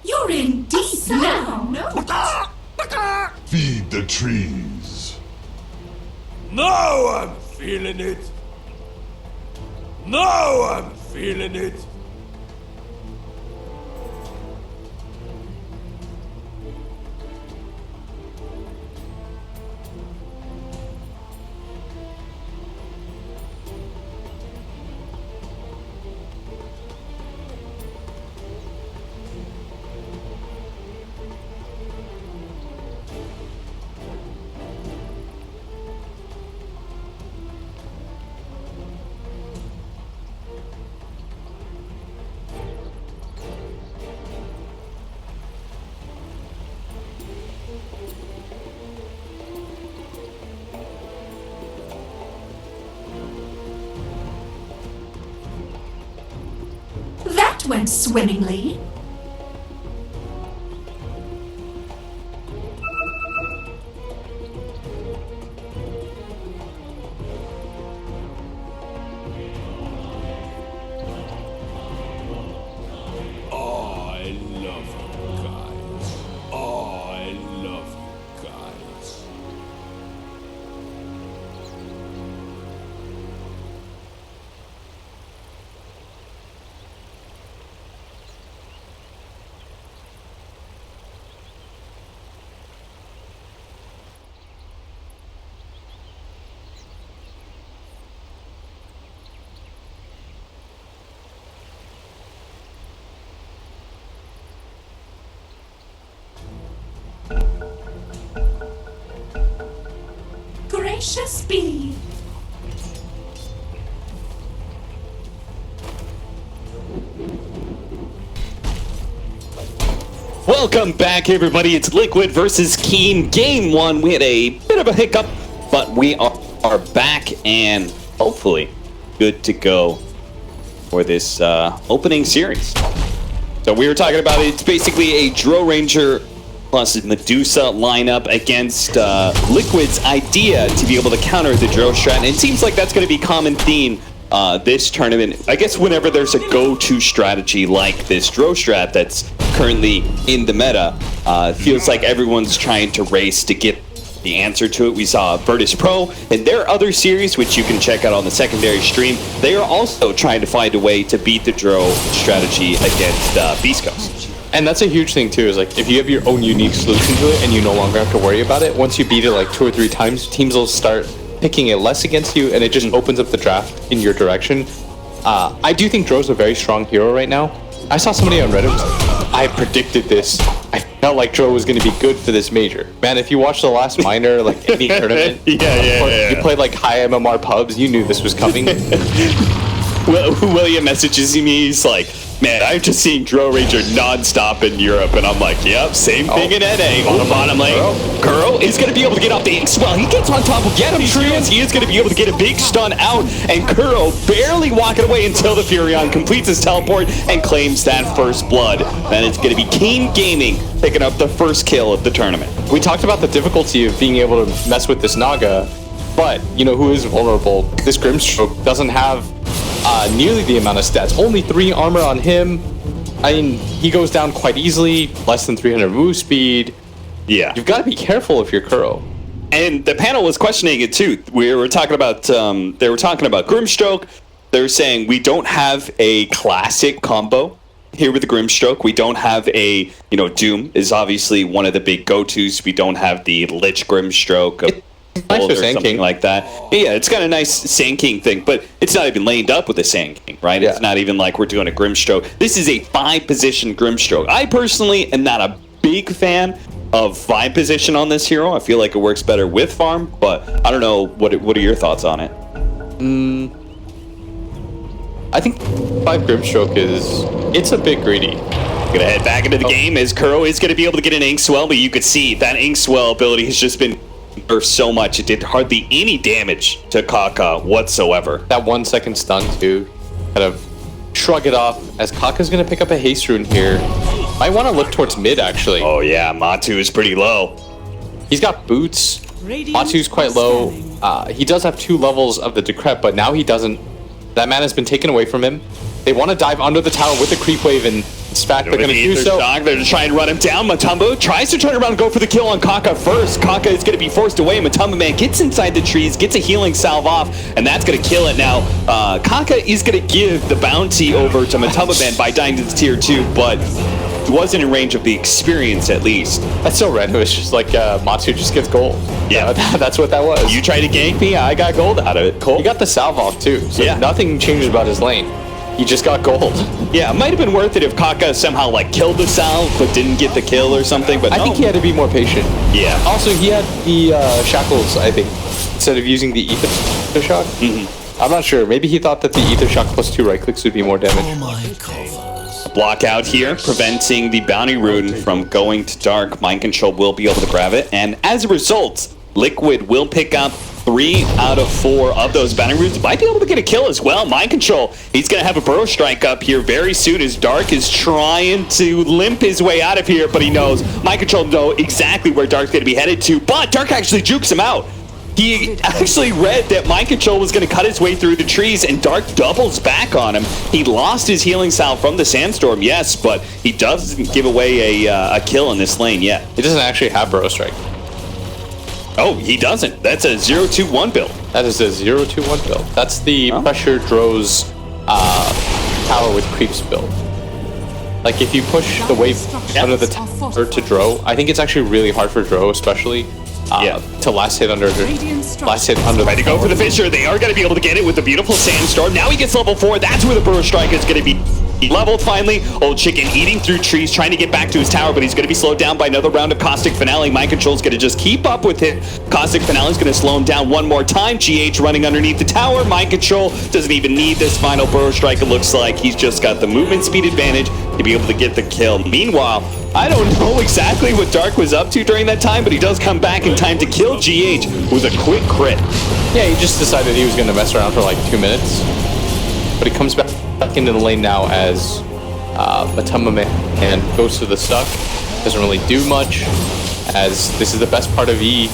You're in deep now. No. Feed the trees. Now I'm feeling it. Now I'm feeling it. That went swimmingly. Oh, I love you guys. Oh, I love you guys. Gracious be. Welcome back, everybody. It's Liquid versus Keen. Game 1. We had a bit of a hiccup, but we are back and hopefully good to go for this opening series. So we were talking about it's basically a Dro Ranger plus Medusa lineup against Liquid's idea to be able to counter the Dro strat. And it seems like that's going to be common theme this tournament. I guess whenever there's a go-to strategy like this Dro strat that's currently in the meta, feels like everyone's trying to race to get the answer to it. We saw Virtus Pro and their other series, which you can check out on the secondary stream. They are also trying to find a way to beat the Dro strategy against Beast Coast. And that's a huge thing too, is like if you have your own unique solution to it and you no longer have to worry about it, once you beat it like 2 or 3 times, teams will start picking it less against you and it just opens up the draft in your direction. I do think Dro's a very strong hero right now. I saw somebody on Reddit was like, I predicted this. I felt like Dro was going to be good for this major. Man, if you watched the last minor, like any tournament, you played like high MMR pubs, you knew this was coming. William messages me, he's like, man, I'm just seeing Dro Ranger non-stop in Europe, and I'm like, yep, same thing in NA. Bottom lane, Kuro is going to be able to get off the Inks. Well, he gets on top of Get him, Trios. He is going to be able to get a big stun out, and Kuro barely walking away until the Furion completes his teleport and claims that first blood. Then it's going to be Keen Gaming picking up the first kill of the tournament. We talked about the difficulty of being able to mess with this Naga, but you know who is vulnerable? This Grimstroke doesn't have nearly the amount of stats. Only 3 armor on him. I mean, he goes down quite easily. Less than 300 move speed. Yeah. You've got to be careful if you're Kuro. And the panel was questioning it too. We were talking about, they were talking about Grimstroke. They were saying we don't have a classic combo here with the Grimstroke. We don't have a, you know, Doom is obviously one of the big go-tos. We don't have the Lich Grimstroke. Nice for or Sand something King. like that. Yeah, it's got a nice Sand King thing, but it's not even laned up with a Sand King, right? Yeah. It's not even like we're doing a Grimstroke. This is a 5-position Grimstroke. I personally am not a big fan of 5 position on this hero. I feel like it works better with farm, but I don't know, what are your thoughts on it? I think 5 Grimstroke it's a bit greedy. Gonna head back into the game as Kuro is gonna be able to get an Ink Swell, but you could see that Ink Swell ability has just been nerfed so much. It did hardly any damage to Kaka whatsoever. That 1 second stun too, kind of shrug it off as Kaka's gonna pick up a haste rune here. Might want to look towards mid actually. Oh yeah, Matu is pretty low. He's got boots. Matu's quite low. He does have 2 levels of the Decrep, but now he doesn't. That mana's been taken away from him. They want to dive under the tower with the creep wave and fact, they're going to do Ether so. Shock, they're just trying to run him down. Matumbo tries to turn around and go for the kill on Kaka first. Kaka is going to be forced away. Matumbo Man gets inside the trees, gets a healing salve off, and that's going to kill it. Now, Kaka is going to give the bounty over to Matumbo Man by dying to the tier 2, but he wasn't in range of the experience at least. That's so random. It's just like Matsu just gets gold. Yeah. That's what that was. You tried to gank me, I got gold out of it. Cool. He got the salve off too, so Yeah. nothing changed about his lane. He just got gold. Yeah, it might have been worth it if Kaka somehow like killed the salve but didn't get the kill or something, but I no. think he had to be more patient. Yeah. Also, he had the shackles, I think, instead of using the ether shock. I'm not sure. Maybe he thought that the ether shock plus 2 right clicks would be more damage. Block out here, preventing the bounty rune from going to dark. Mind Control will be able to grab it, and as a result, Liquid will pick up 3 out of 4 of those bounty runes. Might be able to get a kill as well. Mind Control, he's going to have a burrow strike up here very soon as Dark is trying to limp his way out of here, but he knows, Mind Control know exactly where Dark's going to be headed to, but Dark actually jukes him out. He actually read that Mind Control was going to cut his way through the trees, and Dark doubles back on him. He lost his healing salve from the Sandstorm, yes, but he doesn't give away a kill in this lane yet. He doesn't actually have burrow strike. Oh, he doesn't. That's a 0-2-1 build. That is a 0-2-1 build. That's the pressure Dro's tower with creeps build. Like if you push the wave under the tower to Dro, I think it's actually really hard for Dro, especially to last hit under Ready to go for the Fissure. They are going to be able to get it with the beautiful Sandstorm. Now he gets level 4. That's where the Burrow Strike is going to be leveled finally. Old Chicken eating through trees, trying to get back to his tower, but he's going to be slowed down by another round of Caustic Finale. Mind Control's going to just keep up with it. Caustic Finale's going to slow him down one more time. GH running underneath the tower. Mind Control doesn't even need this final Burrow Strike. It looks like he's just got the movement speed advantage to be able to get the kill. Meanwhile, I don't know exactly what Dark was up to during that time, but he does come back in time to kill GH with a quick crit. Yeah, he just decided he was going to mess around for like 2 minutes. But he comes back into the lane now as Matumba and goes to the stuck. Doesn't really do much, as this is the best part of E.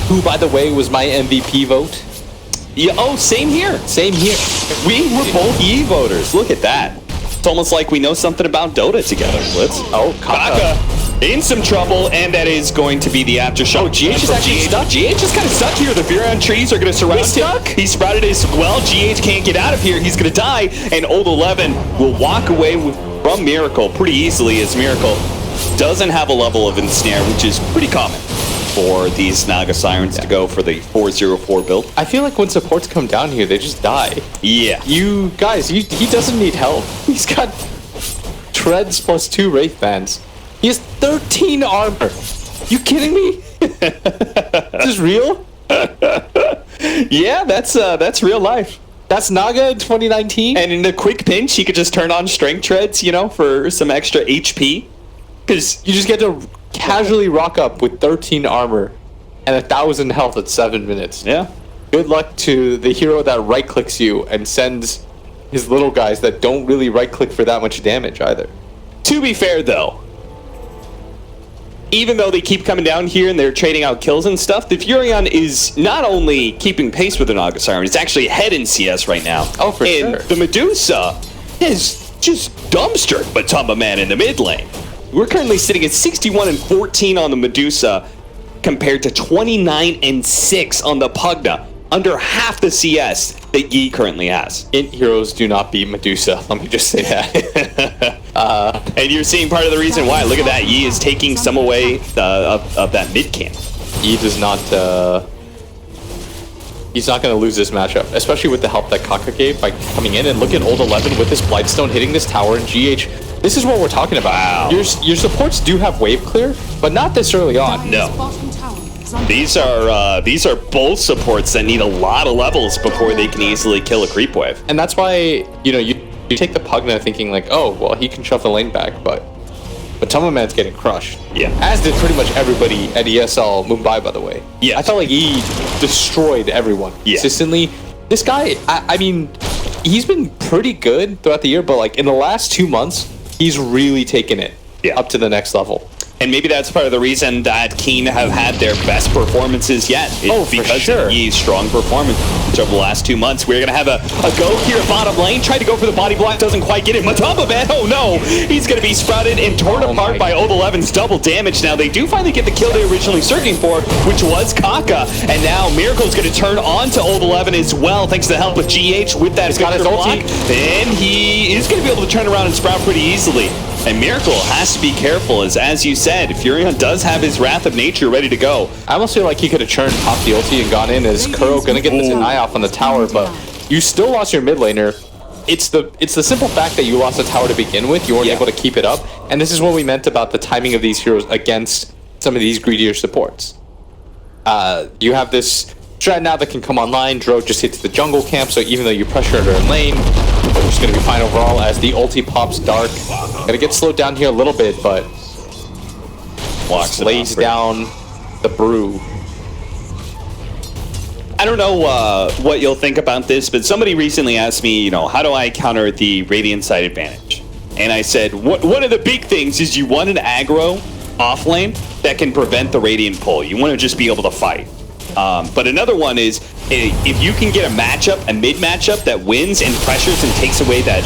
Who, by the way, was my MVP vote. Yeah, oh, same here. Same here. We were both E voters. Look at that. It's almost like we know something about Dota together, Blitz. Oh, Kaka in some trouble, and that is going to be the aftershock. Oh, GH is actually stuck? GH is kind of stuck here. The Virion trees are going to surround him. He sprouted as well. GH can't get out of here. He's going to die, and Old 11 will walk away from Miracle pretty easily, as Miracle doesn't have a level of Ensnare, which is pretty common for these Naga Sirens to go for the 404 build. I feel like when supports come down here, they just die. Yeah. You guys, he doesn't need help. He's got treads plus 2 Wraith Bands. He has 13 armor. You kidding me? Is this real? Yeah, that's real life. That's Naga in 2019? And in the quick pinch, he could just turn on Strength Treads, you know, for some extra HP. Because you just get to casually rock up with 13 armor and 1,000 health at 7 minutes. Yeah. Good luck to the hero that right-clicks you and sends his little guys that don't really right-click for that much damage either. To be fair, though, even though they keep coming down here and they're trading out kills and stuff, the Furion is not only keeping pace with the Naga Siren, it's actually ahead in CS right now. Oh, for and sure. The Medusa is just dumpstered Matumba Man in the mid lane. We're currently sitting at 61-14 on the Medusa compared to 29-6 on the Pugna, under half the CS that Yi currently has. Int heroes do not beat Medusa, let me just say that. And you're seeing part of the reason why. Look at that. Yi is taking some away of that mid camp. Yi does not, he's not going to lose this matchup, especially with the help that Kaka gave by coming in. And look at Old 11 with this Blightstone hitting this tower, and GH. This is what we're talking about. Wow. Your supports do have wave clear, but not this early on. No. These are both supports that need a lot of levels before they can easily kill a creep wave. And that's why, you know, you take the Pugna thinking like, oh, well, he can shove the lane back, but Matumba Man's getting crushed. Yeah. As did pretty much everybody at ESL Mumbai, by the way. Yeah. I felt like he destroyed everyone consistently. This guy, I mean, he's been pretty good throughout the year, but like in the last 2 months, he's really taken it up to the next level. And maybe that's part of the reason that Keen have had their best performances yet. It's because of Yi's strong performance over the last 2 months. We're going to have a go here at bottom lane. Tried to go for the body block, doesn't quite get it. Matamba, man, oh no! He's going to be sprouted and torn apart by Old 11's double damage. Now, they do finally get the kill they were originally searching for, which was Kaka. And now Miracle's going to turn on to Old 11 as well, thanks to the help of GH with that Victor block. And he is going to be able to turn around and sprout pretty easily. And Miracle has to be careful, as you said, Furion does have his Wrath of Nature ready to go. I almost feel like he could have turned top the ulti and gone in as Kuro gonna get the deny off on the tower, but you still lost your mid laner. It's the simple fact that you lost the tower to begin with. You weren't able to keep it up, and this is what we meant about the timing of these heroes against some of these greedier supports. You have this strat now that can come online. Dro just hits the jungle camp, so even though you pressure her in lane, they're just going to be fine overall as the ulti pops dark. Gonna get slowed down here a little bit, but lays down the brew. I don't know what you'll think about this, but somebody recently asked me, how do I counter the Radiant side advantage? And I said, one of the big things is you want an aggro off lane that can prevent the Radiant pull. You want to just be able to fight. But another one is if you can get a mid matchup that wins and pressures and takes away that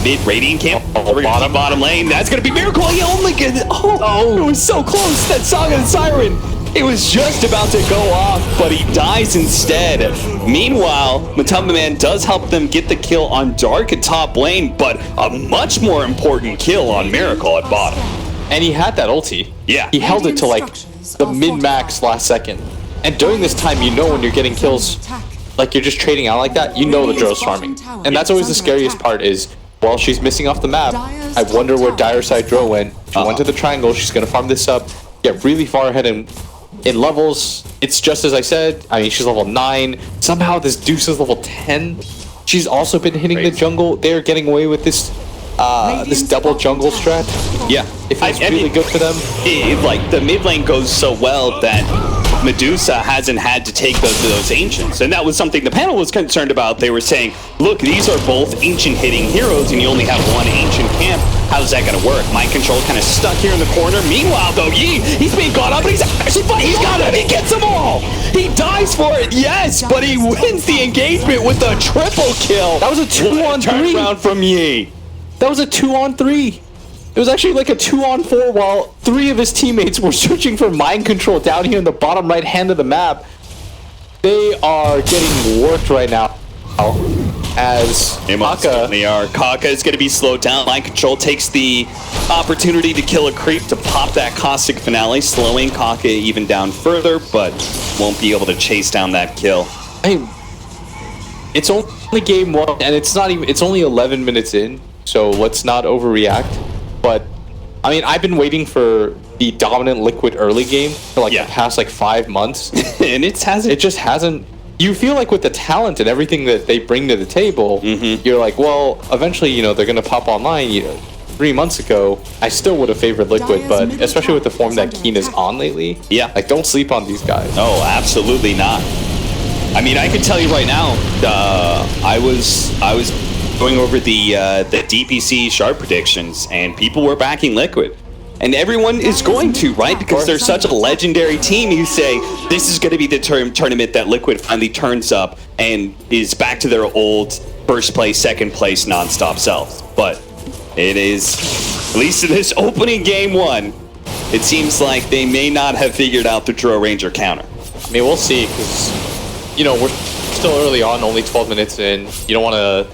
mid Radiant camp, bottom lane, that's going to be Miracle. He only gets, it was so close. That Song of the Siren, it was just about to go off, but he dies instead. Meanwhile, Matamba Man does help them get the kill on Dark at top lane, but a much more important kill on Miracle at bottom. And he had that ulti. Yeah. He held it to like the min-max last second. And during this time, when you're getting kills, like you're just trading out like that, the Dro's farming. And that's always the scariest part is, while she's missing off the map, I wonder where Dire side Dro went. She went to the triangle, she's going to farm this up, get really far ahead in levels. It's just as I said, she's level 9. Somehow this Deuce is level 10. She's also been hitting the jungle. They're getting away with this this double jungle strat. Yeah. It feels really good for them. Like, the mid lane goes so well that Medusa hasn't had to take those ancients, and that was something the panel was concerned about. They were saying, look, these are both ancient hitting heroes and you only have one ancient camp. How's that gonna work? Mind control kind of stuck here in the corner. Meanwhile though, Yi, he's being caught up, but he's actually fighting. He's got him, he gets them all. He dies for it, yes, but he wins the engagement with a triple kill. That was a 2-on-3 round from Yi. That was a 2-on-3. It was actually like a 2-on-4 while 3 of his teammates were searching for mind control down here in the bottom right hand of the map. They are getting worked right now as Kaka is going to be slowed down. Mind control takes the opportunity to kill a creep to pop that caustic finale, slowing Kaka even down further, but won't be able to chase down that kill. It's only game 1 and it's only 11 minutes in, so let's not overreact. But I've been waiting for the dominant Liquid early game for the past 5 months, and it just hasn't. You feel like with the talent and everything that they bring to the table, you're like, well, eventually, they're gonna pop online. 3 months ago, I still would have favored Liquid, but especially with the form that Keen is on lately, don't sleep on these guys. Oh, absolutely not. I can tell you right now, I was going over the DPC sharp predictions, and people were backing Liquid. And everyone is going to, right? Because they're such a legendary team. You say, this is going to be the tournament that Liquid finally turns up and is back to their old first place, second place, non-stop selves. But it is, at least in this opening game 1, it seems like they may not have figured out the Dro Ranger counter. We'll see, because, we're still early on, only 12 minutes in. You don't want to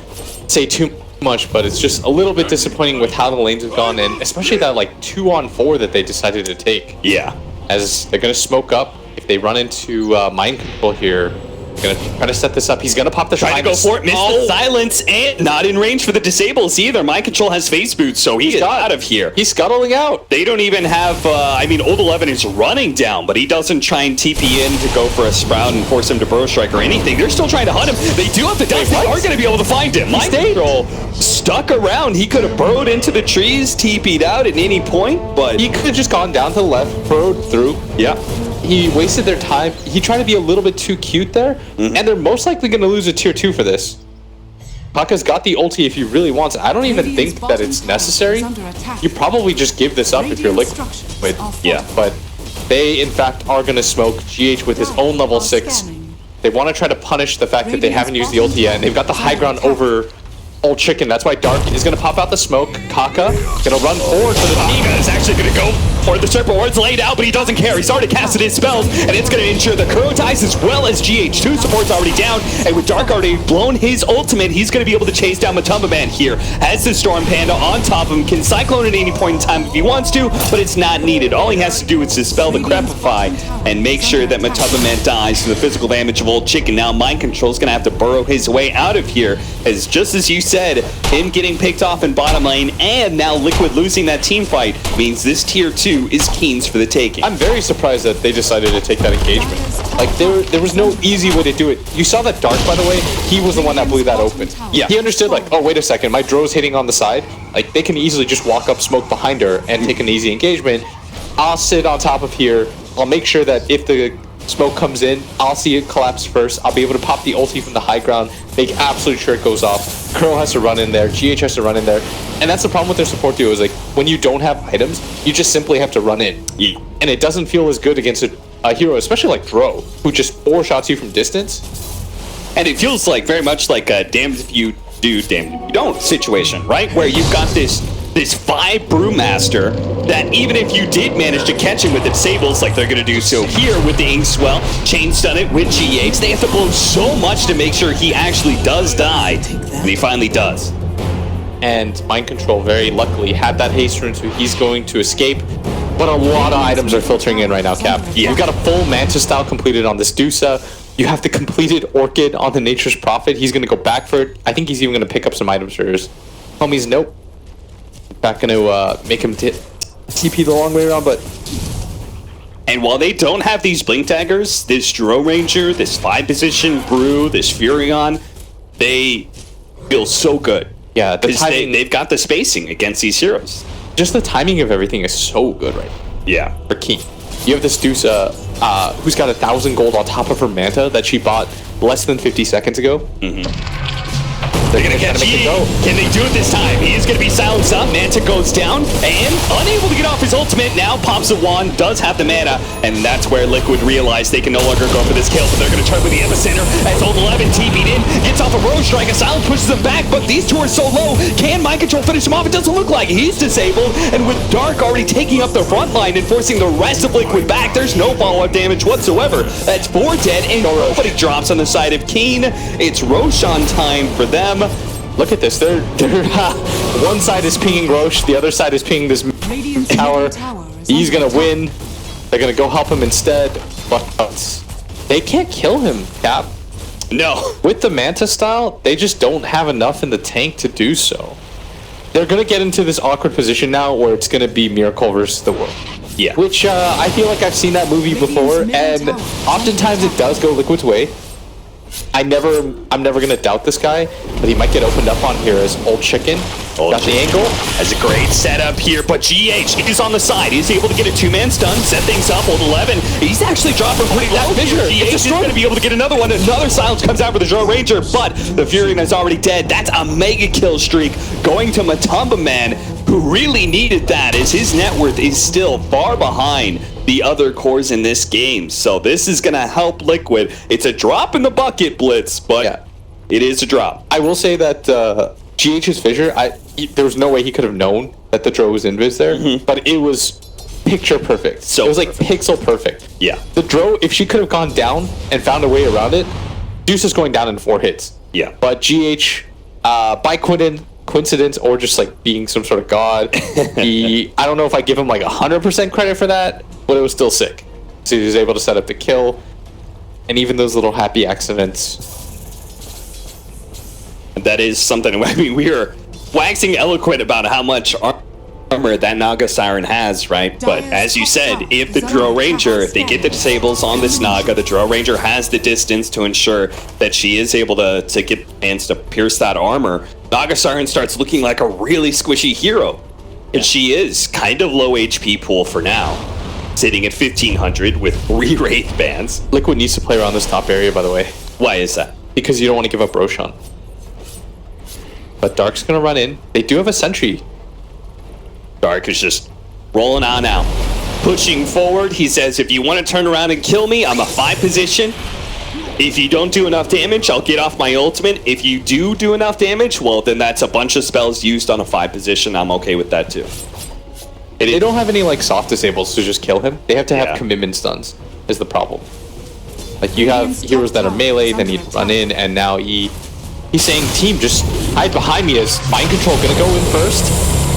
say too much, but it's just a little bit disappointing with how the lanes have gone, and especially that 2-on-4 that they decided to take. Yeah. As they're going to smoke up. If they run into mind control here, gonna try to set this up. He's gonna pop the try to go for it, miss the silence, and not in range for the disables either. Mind control has face boots, so he's out of here. He's scuttling out. They don't even have, Old 11 is running down, but he doesn't try and TP in to go for a sprout and force him to burrow strike or anything. They're still trying to hunt him. They do have the dice. They are gonna be able to find him. Mind control stuck around. He could have burrowed into the trees, TP'd out at any point, but he could have just gone down to the left, burrowed through. Yeah. He wasted their time. He tried to be a little bit too cute there, and they're most likely going to lose a tier 2 for this. Kaka's got the ulti if he really wants it. I don't even think that it's necessary. You probably just give this up if you're Liquid. Yeah. But they, in fact, are going to smoke GH with his own level 6. They want to try to punish the fact that they haven't used the ulti yet, and they've got the high ground over Old Chicken. That's why Dark is going to pop out the smoke. Kaka going to run forward for the Niga is actually going to go for the Serpent Ward's laid out, but he doesn't care. He's already casted his spells, and it's going to ensure the Kuro ties as well as GH2 support's already down. And with Dark already blown his ultimate, he's going to be able to chase down Matumba Man here. Has the Storm Panda on top of him, can Cyclone at any point in time if he wants to, but it's not needed. All he has to do is dispel the Crepify and make sure that Matumba Man dies to the physical damage of Old Chicken. Now Mind Control's going to have to burrow his way out of here, as just as you said, him getting picked off in bottom lane and now Liquid losing that team fight means this tier 2 is Keen's for the taking. I'm very surprised that they decided to take that engagement. Like, there was no easy way to do it. You saw that Dark, by the way, he was the one that blew that open. Yeah. He understood, like, oh, wait a second, my Dro's hitting on the side. Like, they can easily just walk up, smoke behind her, and take an easy engagement. I'll sit on top of here. I'll make sure that if the smoke comes in, I'll see it collapse first. I'll be able to pop the ulti from the high ground, make absolutely sure it goes off. Kuro has to run in there, GH has to run in there. And that's the problem with their support duo, is like, when you don't have items, you just simply have to run in. Yeah. And it doesn't feel as good against a hero, especially like Dro, who just 4-shots you from distance. And it feels like very much like a damned if you do, damned if you don't situation, right? Where you've got this 5 Brewmaster that even if you did manage to catch him with the disables like they're going to do so here with the Inkswell, Chain Stun it with GH, they have to blow so much to make sure he actually does die, and he finally does. And Mind Control very luckily had that haste rune, so he's going to escape. But a lot of items are filtering in right now, Cap. Yeah. You've got a full Manta style completed on this Dusa. You have the completed Orchid on the Nature's Prophet. He's going to go back for it. I think he's even going to pick up some items for his homies. Nope. Not going to make him TP the long way around, but... And while they don't have these Blink Daggers, this Dro Ranger, this 5-position Brew, this Furion, they feel so good. Yeah, the Because timing, they've got the spacing against these heroes. just the timing of everything is so good right now Yeah. for King. You have this Dusa who's got 1,000 gold on top of her Manta that she bought less than 50 seconds ago. They're gonna catch make it go. Can they do it this time? He is gonna be silenced up. Manta goes down and unable to get off his ultimate. Now pops the wand, does have the mana, and that's where Liquid realized they can no longer go for this kill. But they're gonna turn with the epicenter as Old 11 TP'd in, gets off a Rose Strike. A silence pushes him back, but these two are so low. Can Mind Control finish him off? It doesn't look like he's disabled. And with Dark already taking up the front line and forcing the rest of Liquid back, there's no follow-up damage whatsoever. That's 4 dead, and nobody drops on the side of Keen. It's Roshan time for them. Look at this. They're one side is pinging Roche, the other side is pinging this tower. He's gonna win. They're gonna go help him instead. But they can't kill him, Cap. No. With the Manta style, they just don't have enough in the tank to do so. They're gonna get into this awkward position now where it's gonna be Miracle versus the world. Yeah. Which I feel like I've seen that movie before, and oftentimes it does go Liquid's way. I'm never gonna doubt this guy, but he might get opened up on here as Old Chicken. Got the angle. Has a great setup here, but GH is on the side. He's able to get a 2-man stun, set things up. Old 11, he's actually dropping pretty low. GH is going to be able to get another one. Another silence comes out for the Dro Ranger, but the Furion is already dead. That's a mega kill streak going to Matumba Man, who really needed that, as his net worth is still far behind the other cores in this game. So this is going to help Liquid. It's a drop in the bucket, Blitz, but it is a drop. I will say that GH's fissure, there was no way he could have known that the Dro was invis there, but it was picture perfect. So it was like perfect. pixel perfect. Yeah. The Dro, if she could have gone down and found a way around it, Deuce is going down in 4 hits. Yeah. But GH, by coincidence or just like being some sort of god, I don't know if I give him like 100% credit for that, but it was still sick. So he was able to set up the kill, and even those little happy accidents. That is something. I mean, we are waxing eloquent about how much armor that Naga Siren has, right? But as you said, if the Dro Ranger, they get the disables on this Naga, the Dro Ranger has the distance to ensure that she is able to get hands to pierce that armor. Naga Siren starts looking like a really squishy hero. And she is kind of low HP pool for now, sitting at 1500 with 3 Wraith bands. Liquid needs to play around this top area, by the way, Why is that? because you don't want to give up Roshan. But Dark's gonna run in. They do have a sentry. Dark is just rolling on out. Pushing forward, he says, if you want to turn around and kill me, I'm a 5 position. If you don't do enough damage, I'll get off my ultimate. If you do enough damage, well, then that's a bunch of spells used on a 5 position. I'm okay with that too. They don't have any like soft disables to just kill him. They have to have Yeah. commitment stuns is the problem. Like you have heroes that are melee, then you run in, and now he's saying, team, just hide behind me. Is Mind Control gonna go in first?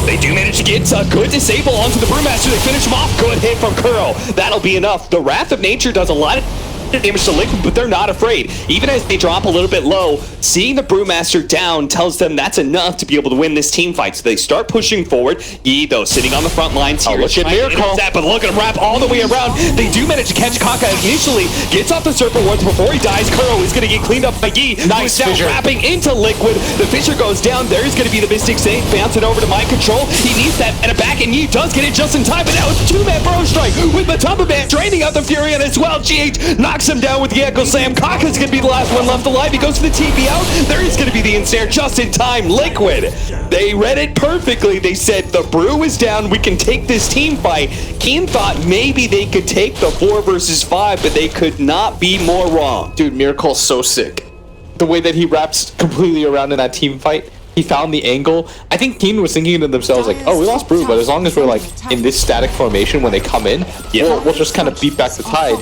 They do manage to get a good disable onto the Brewmaster. They finish him off. Good hit from Kuro. That'll be enough. The Wrath of Nature does a lot of damage to Liquid, but they're not afraid. Even as they drop a little bit low, seeing the Brewmaster down tells them that's enough to be able to win this team fight. So they start pushing forward. Yi, though, sitting on the front lines here. Look at Miracle. But look at him wrap all the way around. They do manage to catch Kaka initially. Gets off the Serpent once before he dies. Kuro is going to get cleaned up by Yi. Nice who's now fissure. wrapping into Liquid. The Fissure goes down. There's going to be the Mystic Save. Bouncing over to Mind Control. He needs that and a back, and Yi does get it just in time. But now it's 2-man Bro Strike with Matumba Man draining out the Furion as well. GH knocks him down with the Echo Slam. Kaka's going to be the last one left alive. He goes for the TP out. There is going to be the ensnare just in time. Liquid. They read it perfectly. They said the Brew is down. We can take this team fight. Keen thought maybe they could take the 4 versus 5, but they could not be more wrong. Dude, Miracle's so sick. The way that he wraps completely around in that team fight, he found the angle. I think Keen was thinking to themselves like, oh, we lost Brew, but as long as we're like in this static formation when they come in, we'll just kind of beat back the tide.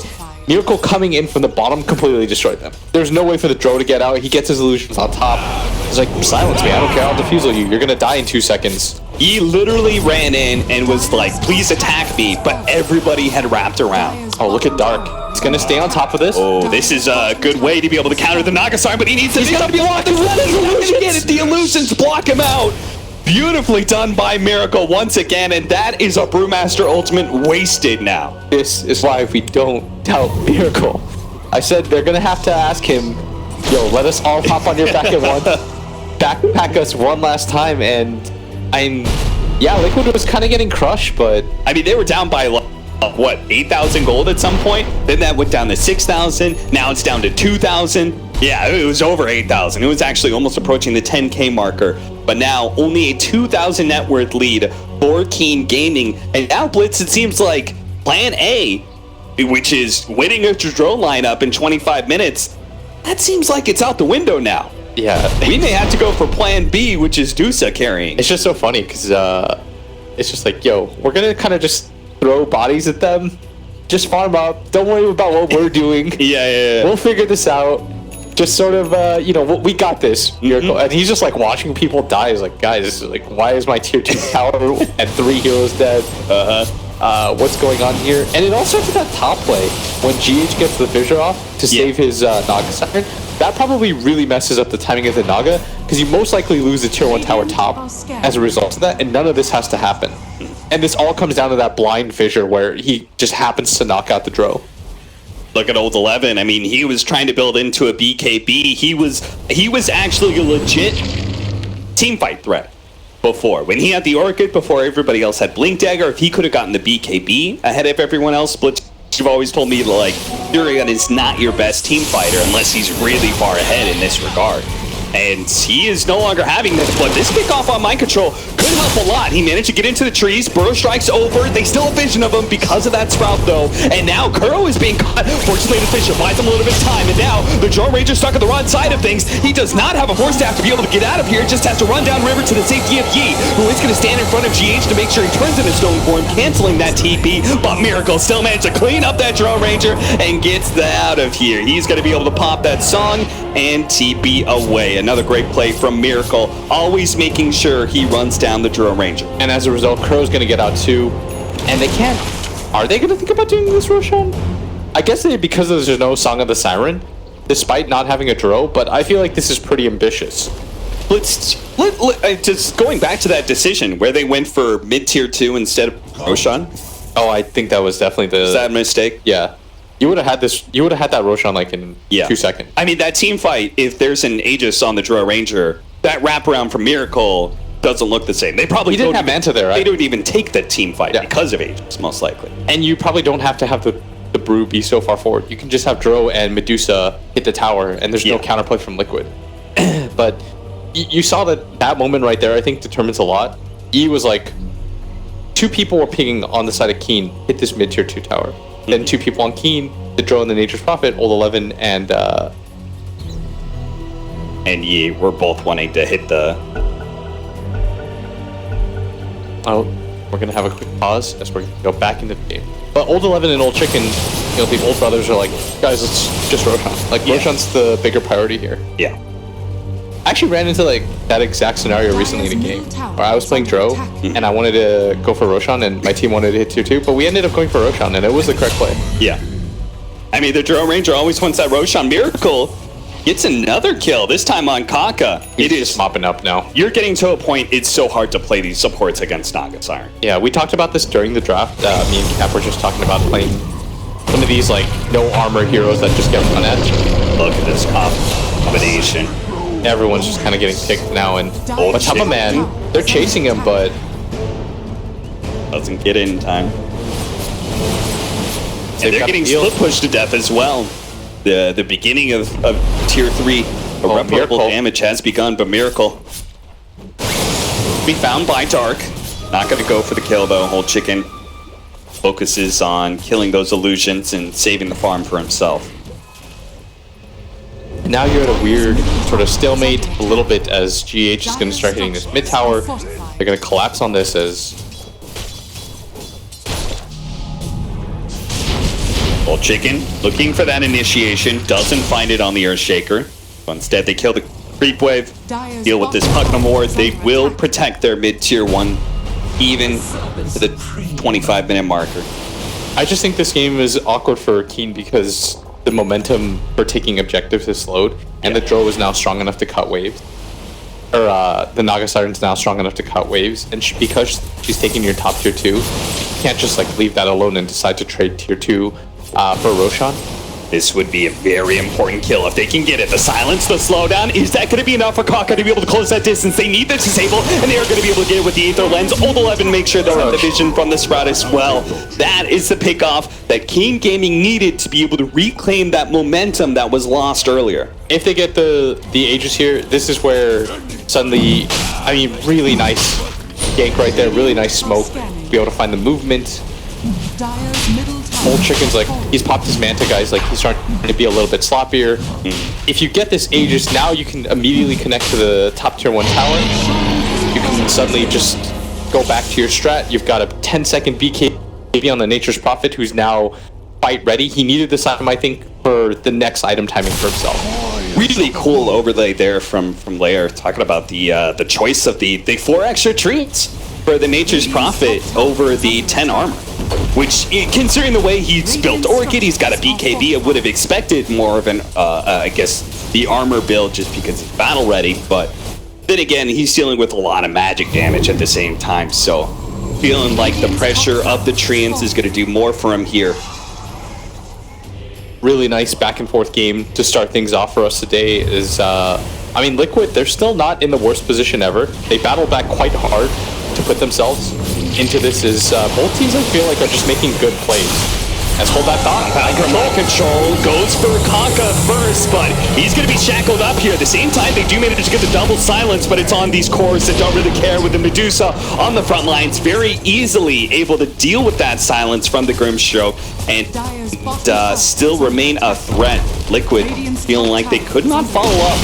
Miracle coming in from the bottom completely destroyed them. There's no way for the Drow to get out. He gets his illusions on top. He's like, silence me, I don't care, I'll defusel you. You're gonna die in 2 seconds. He literally ran in and was like, please attack me, but everybody had wrapped around. Oh, look at Dark. He's gonna stay on top of this. Oh, this is a good way to be able to counter the Nagasarm, but he needs to. He's gotta be blocked. The illusions block him out. Beautifully done by Miracle once again, and that is a Brewmaster ultimate wasted now. This is why we don't doubt Miracle. I said they're gonna have to ask him, yo, let us all hop on your back at once. Backpack us one last time, and yeah, Liquid was kind of getting crushed, but I mean, they were down by what, 8,000 gold at some point? Then that went down to 6,000. Now it's down to 2,000. Yeah, it was over 8,000. It was actually almost approaching the 10K marker. But now only a 2,000 net worth lead for Keen Gaming. And now Blitz, it seems like plan A, which is winning a Drow lineup in 25 minutes, that seems like it's out the window now. yeah, We may have to go for plan B, which is Dusa carrying. it's just so funny because it's just like, yo, we're gonna kind of just throw bodies at them, just farm up. Don't worry about what we're doing. Yeah. We'll figure this out. Just sort of, we got this. Miracle. And he's just like watching people die. He's like, guys, this is like, why is my tier 2 tower and 3 heroes dead? What's going on here? And it all starts with that top play when GH gets the fissure off to save his Naga Siren. That probably really messes up the timing of the Naga because you most likely lose the tier 1 tower top as a result of that, and none of this has to happen. And this all comes down to that blind fissure where he just happens to knock out the Drow. Look at old 11. I mean, he was trying to build into a BKB. He was actually a legit team fight threat before. When he had the Orchid, before everybody else had Blink Dagger, if he could have gotten the BKB ahead of everyone else, Blitz, you've always told me, like, Furion is not your best team fighter unless he's really far ahead in this regard. And he is no longer having this, but this pickoff on Mind Control could help a lot. He managed to get into the trees. Burrow strikes over. They still have vision of him because of that Sprout, though. And now Kuro is being caught. Fortunately, the Fisher buys him a little bit of time. And now the Drow Ranger stuck at the wrong side of things. He does not have a Force Staff to be able to get out of here. Just has to run down river to the safety of Yi, who is going to stand in front of GH to make sure he turns into stone form, canceling that TP. But Miracle still managed to clean up that Drow Ranger and gets out of here. He's going to be able to pop that song and TP away. Another great play from Miracle, always making sure he runs down the Drow Ranger. And as a result, Crow's gonna get out too. And they can't. Are they gonna think about doing this Roshan? I guess because there's no Song of the Siren, despite not having a Drow, but I feel like this is pretty ambitious. Just going back to that decision where they went for mid-tier 2 instead of Roshan. Oh, I think that was definitely Is that a mistake? Yeah. You would have had this. You would have had that Roshan like in 2 seconds. I mean, that team fight, if there's an Aegis on the Drow Ranger, that wraparound from Miracle doesn't look the same. They probably He didn't have Manta there, right? They don't even take that team fight because of Aegis, most likely. And you probably don't have to have the Brew be so far forward. You can just have Drow and Medusa hit the tower, and there's no counterplay from Liquid. But you saw that moment right there, I think, determines a lot. E was like, 2 people were pinging on the side of Keen, hit this mid-tier 2 tower. Then 2 people on Keen, the Drow and the Nature's Prophet, Old 11, and Yi were both wanting to hit the... Oh, we're going to have a quick pause as we go back into the game. But Old 11 and Old Chicken, you know, the old brothers are like, guys, let's just Roshan. Like, Roshan's the bigger priority here. Yeah. I actually ran into like that exact scenario recently in a game where I was playing Drow and I wanted to go for Roshan and my team wanted to hit tier 2, but we ended up going for Roshan and it was the correct play. Yeah. I mean, the Drow Ranger always wants that Roshan. Miracle gets another kill, this time on Kaka. It is just mopping up now. You're getting to a point, it's so hard to play these supports against Naga Siren. Yeah, we talked about this during the draft. Me and Cap were just talking about playing one of these like no armor heroes that just get run at. Look at this combination. Everyone's just kind of getting picked now, and Matama Man, they're chasing him, but doesn't get in time. And they're getting split pushed to death as well. The beginning of tier 3 irreparable damage has begun, but Miracle be found by Dark. Not going to go for the kill though. Old Chicken focuses on killing those illusions and saving the farm for himself. Now you're at a weird sort of stalemate a little bit as GH is going to start hitting this mid tower. They're going to collapse on this as... Old Chicken looking for that initiation, doesn't find it on the Earthshaker. Instead, they kill the creep wave, deal with this Puck no more. They will protect their mid-tier 1 even to the 25-minute marker. I just think this game is awkward for Keen because the momentum for taking objectives is slowed, and the Drow is now strong enough to cut waves. Or the Naga Siren's now strong enough to cut waves, and because she's taking your top tier 2, you can't just like leave that alone and decide to trade tier 2 for Roshan. This would be a very important kill if they can get it. The silence, the slowdown, is that going to be enough for Kaka to be able to close that distance? They need the disable, and they are going to be able to get it with the Aether Lens. Old 11 make sure they're in the vision from the Sprout as well. That is the pickoff that Keen Gaming needed to be able to reclaim that momentum that was lost earlier. If they get the Aegis here, this is where suddenly, I mean, really nice gank right there, really nice smoke. Be able to find the movement. Old Chicken's like, he's popped his Manta, guys, like he's starting to be a little bit sloppier. If you get this Aegis, now you can immediately connect to the top tier 1 tower. You can suddenly just go back to your strat. You've got a 10-second BKB on the Nature's Prophet, who's now fight ready. He needed this item, I think, for the next item timing for himself. Really cool overlay there from Lair, talking about the choice of the 4 extra treats for the Nature's Prophet over the 10 armor. Which, considering the way he's built Orchid, he's got a BKB, I would have expected more of an, I guess, the armor build just because he's battle ready, but then again, he's dealing with a lot of magic damage at the same time, so feeling like the pressure of the Treants is going to do more for him here. Really nice back and forth game to start things off for us today is, I mean, Liquid, they're still not in the worst position ever. They battled back quite hard to put themselves into this. Is both teams, I feel like, are just making good plays. Let's hold that thought. Control goes for Kaka first, but he's going to be shackled up here. At the same time, they do manage to get the double silence, but it's on these cores that don't really care with the Medusa on the front lines. Very easily able to deal with that silence from the Grimstroke and still remain a threat. Liquid feeling like they could not follow up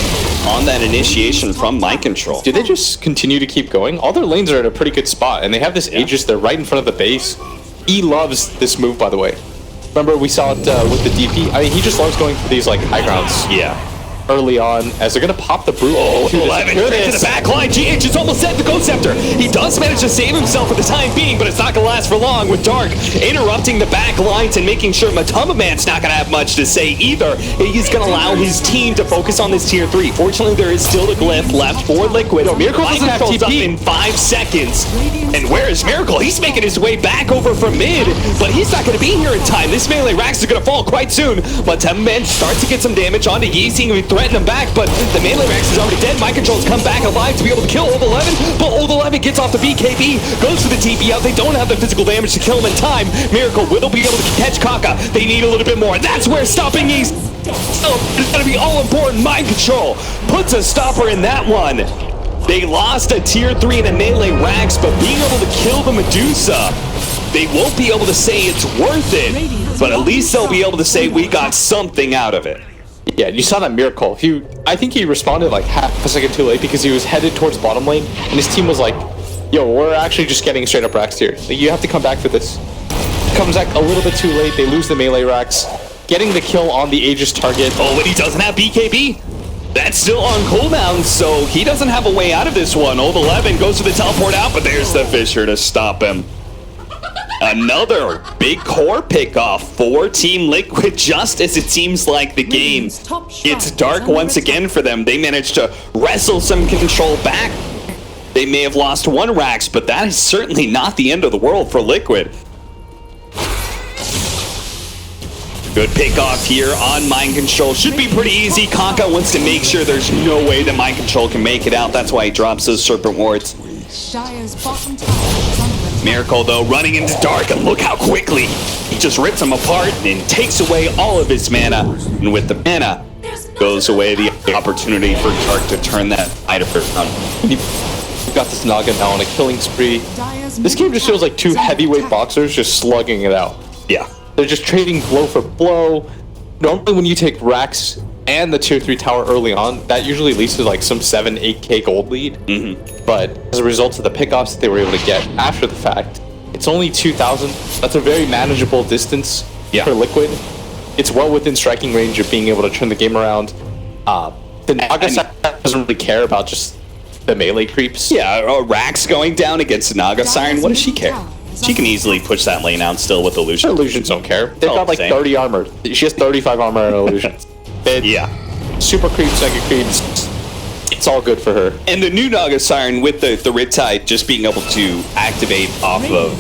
on that initiation from Mind Control. Do they just continue to keep going? All their lanes are at a pretty good spot, and they have this Aegis. They're right in front of the base. He loves this move, by the way. Remember, we saw it with the DP. I mean, he just loves going for these like high grounds. Yeah. Early on, as they're gonna pop the brute. Oh, 11 to the back line. GH is almost at the Ghost Scepter. He does manage to save himself for the time being, but it's not gonna last for long with Dark interrupting the back lines and making sure Matama Man's not gonna have much to say either. He's gonna allow his team to focus on this tier 3. Fortunately, there is still the glyph left for Liquid. Miracle doesn't have TP up in 5 seconds. And where is Miracle? He's making his way back over from mid, but he's not gonna be here in time. This melee Rax is gonna fall quite soon. Matama Man starts to get some damage onto Yi, seeing him threaten him back, but the melee Rax is already dead. Mind Control's come back alive to be able to kill Old 11, but Old 11 gets off the BKB, goes for the TP out. They don't have the physical damage to kill him in time. Miracle will be able to catch Kaka. They need a little bit more. That's where stopping Yi's Oh, it's gonna be all important. Mind control puts a stopper in that one. They lost a tier 3 in a melee Rax, but being able to kill the Medusa, they won't be able to say it's worth it, but at least they'll be able to say we got something out of it. Yeah, you saw that miracle. I think he responded like half a second too late because he was headed towards bottom lane, and his team was like, yo, we're actually just getting straight up Rax here. Like, you have to come back for this. Comes back a little bit too late. They lose the melee Rax. Getting the kill on the Aegis target. Oh, but he doesn't have BKB. That's still on cooldown, so he doesn't have a way out of this one. Old 11 goes for the teleport out, but there's the Fissure to stop him. Another big core pickoff for Team Liquid, just as it seems like the game gets dark once again for them. They managed to wrestle some control back. They may have lost one Rax, but that is certainly not the end of the world for Liquid. Good pickoff here on Mind Control. Should be pretty easy. Kaka wants to make sure there's no way that Mind Control can make it out. That's why he drops those Serpent Wards. Miracle, though, running into Dark, and look how quickly he just rips him apart and takes away all of his mana. And with the mana, goes away the opportunity for Dark to turn that fight around. We've got this Naga now on a killing spree. This game just feels like two heavyweight boxers just slugging it out. Yeah. They're just trading blow for blow. Normally when you take Rax and the tier 3 tower early on, that usually leads to like some 7-8k gold lead. But as a result of the pickoffs that they were able to get after the fact, it's only 2,000. That's a very manageable distance for Liquid. It's well within striking range of being able to turn the game around. The Naga doesn't really care about just the melee creeps. Yeah, Rax going down against Naga Siren, what does she care? She can easily push that lane out still with Illusion. Illusions don't care. They've got like 30 armor. She has 35 armor and Illusions. Super creeps, second creeps. It's all good for her. And the new Naga Siren with the Riptide just being able to activate off of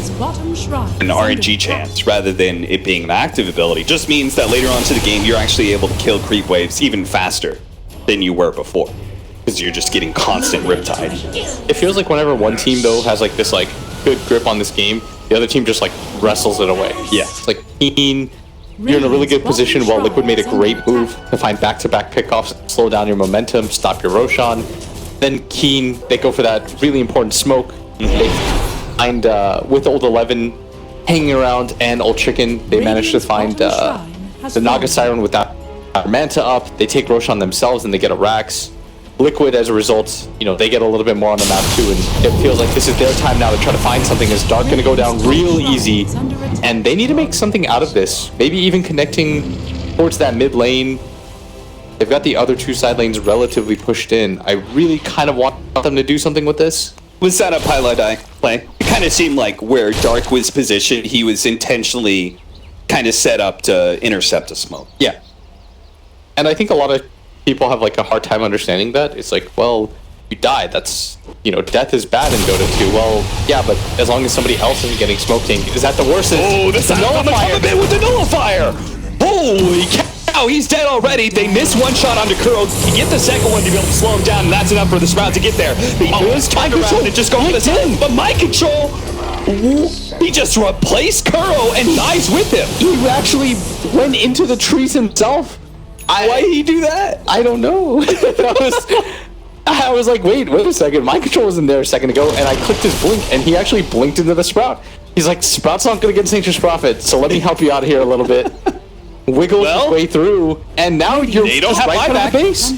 an RNG chance rather than it being an active ability just means that later on to the game you're actually able to kill creep waves even faster than you were before. Because you're just getting constant Riptide. It feels like whenever one team though has like this like good grip on this game, the other team just like wrestles it away. Yeah. It's like you're in a really good position while Liquid made a great move to find back-to-back pickoffs, slow down your momentum, stop your Roshan. Then Keen, they go for that really important smoke. They find with Old 11 hanging around and Old Chicken, they managed to find the Naga Siren with that Manta up. They take Roshan themselves and they get a Rax. Liquid, as a result, they get a little bit more on the map too, and it feels like this is their time now to try to find something. Is Dark going to go down real easy, and they need to make something out of this. Maybe even connecting towards that mid lane. They've got the other two side lanes relatively pushed in. I really kind of want them to do something with this. Was that a pilot eye play? It kind of seemed like where Dark was positioned, he was intentionally kind of set up to intercept a smoke. Yeah, and I think a lot of people have like a hard time understanding that. It's like, well, you died. That's, death is bad in Dota 2. Well, yeah, but as long as somebody else isn't getting smoked in, is that the worst? Oh, this is Nullifier with the Nullifier! Holy cow, he's dead already. They miss one shot onto Kuro. You get the second one to be able to slow him down, and that's enough for the Sprout to get there. He does turn around and just go for the 10, but Mind Control, he just replaced Kuro and dies with him. He actually went into the trees himself. Why did he do that? I don't know. I was like, wait a second. Mind Control was in there a second ago, and I clicked his blink, and he actually blinked into the Sprout. He's like, Sprout's not going to get Nature's Prophet, so let me help you out here a little bit. Wiggled his way through, and now you're just right out of the base.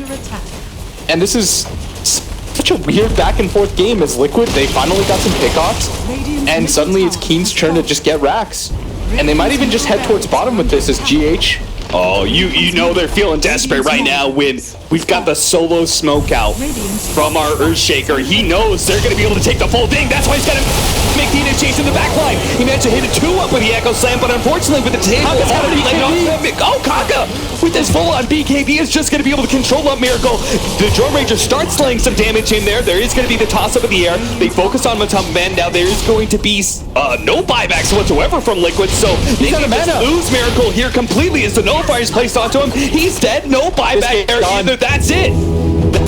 And this is such a weird back and forth game as Liquid. They finally got some pickoffs, and suddenly it's Keen's turn to just get Rax. And they might even just head towards bottom with this as GH. Oh, you know they're feeling desperate right now when we've got the solo smoke out from our Earthshaker. He knows they're going to be able to take the full thing. That's why he's got to make the initiation in the back line. He managed to hit a 2-up with the Echo Slam, but unfortunately with the table already laid off. Oh, Kaka with his full-on BKB is just going to be able to control up Miracle. The Drone Ranger starts slaying some damage in there. There is going to be the toss-up in the air. They focus on Matum Man. Now there is going to be no buybacks whatsoever from Liquid, so they can just lose Miracle here completely as the Nullifier is placed onto him. He's dead. No buyback there either. That's it.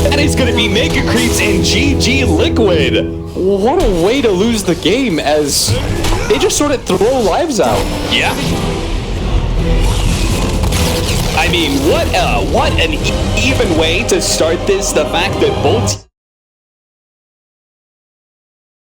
That is going to be Mega Creeps and GG Liquid. What a way to lose the game as they just sort of throw lives out. Yeah. I mean, what an even way to start this. The fact that both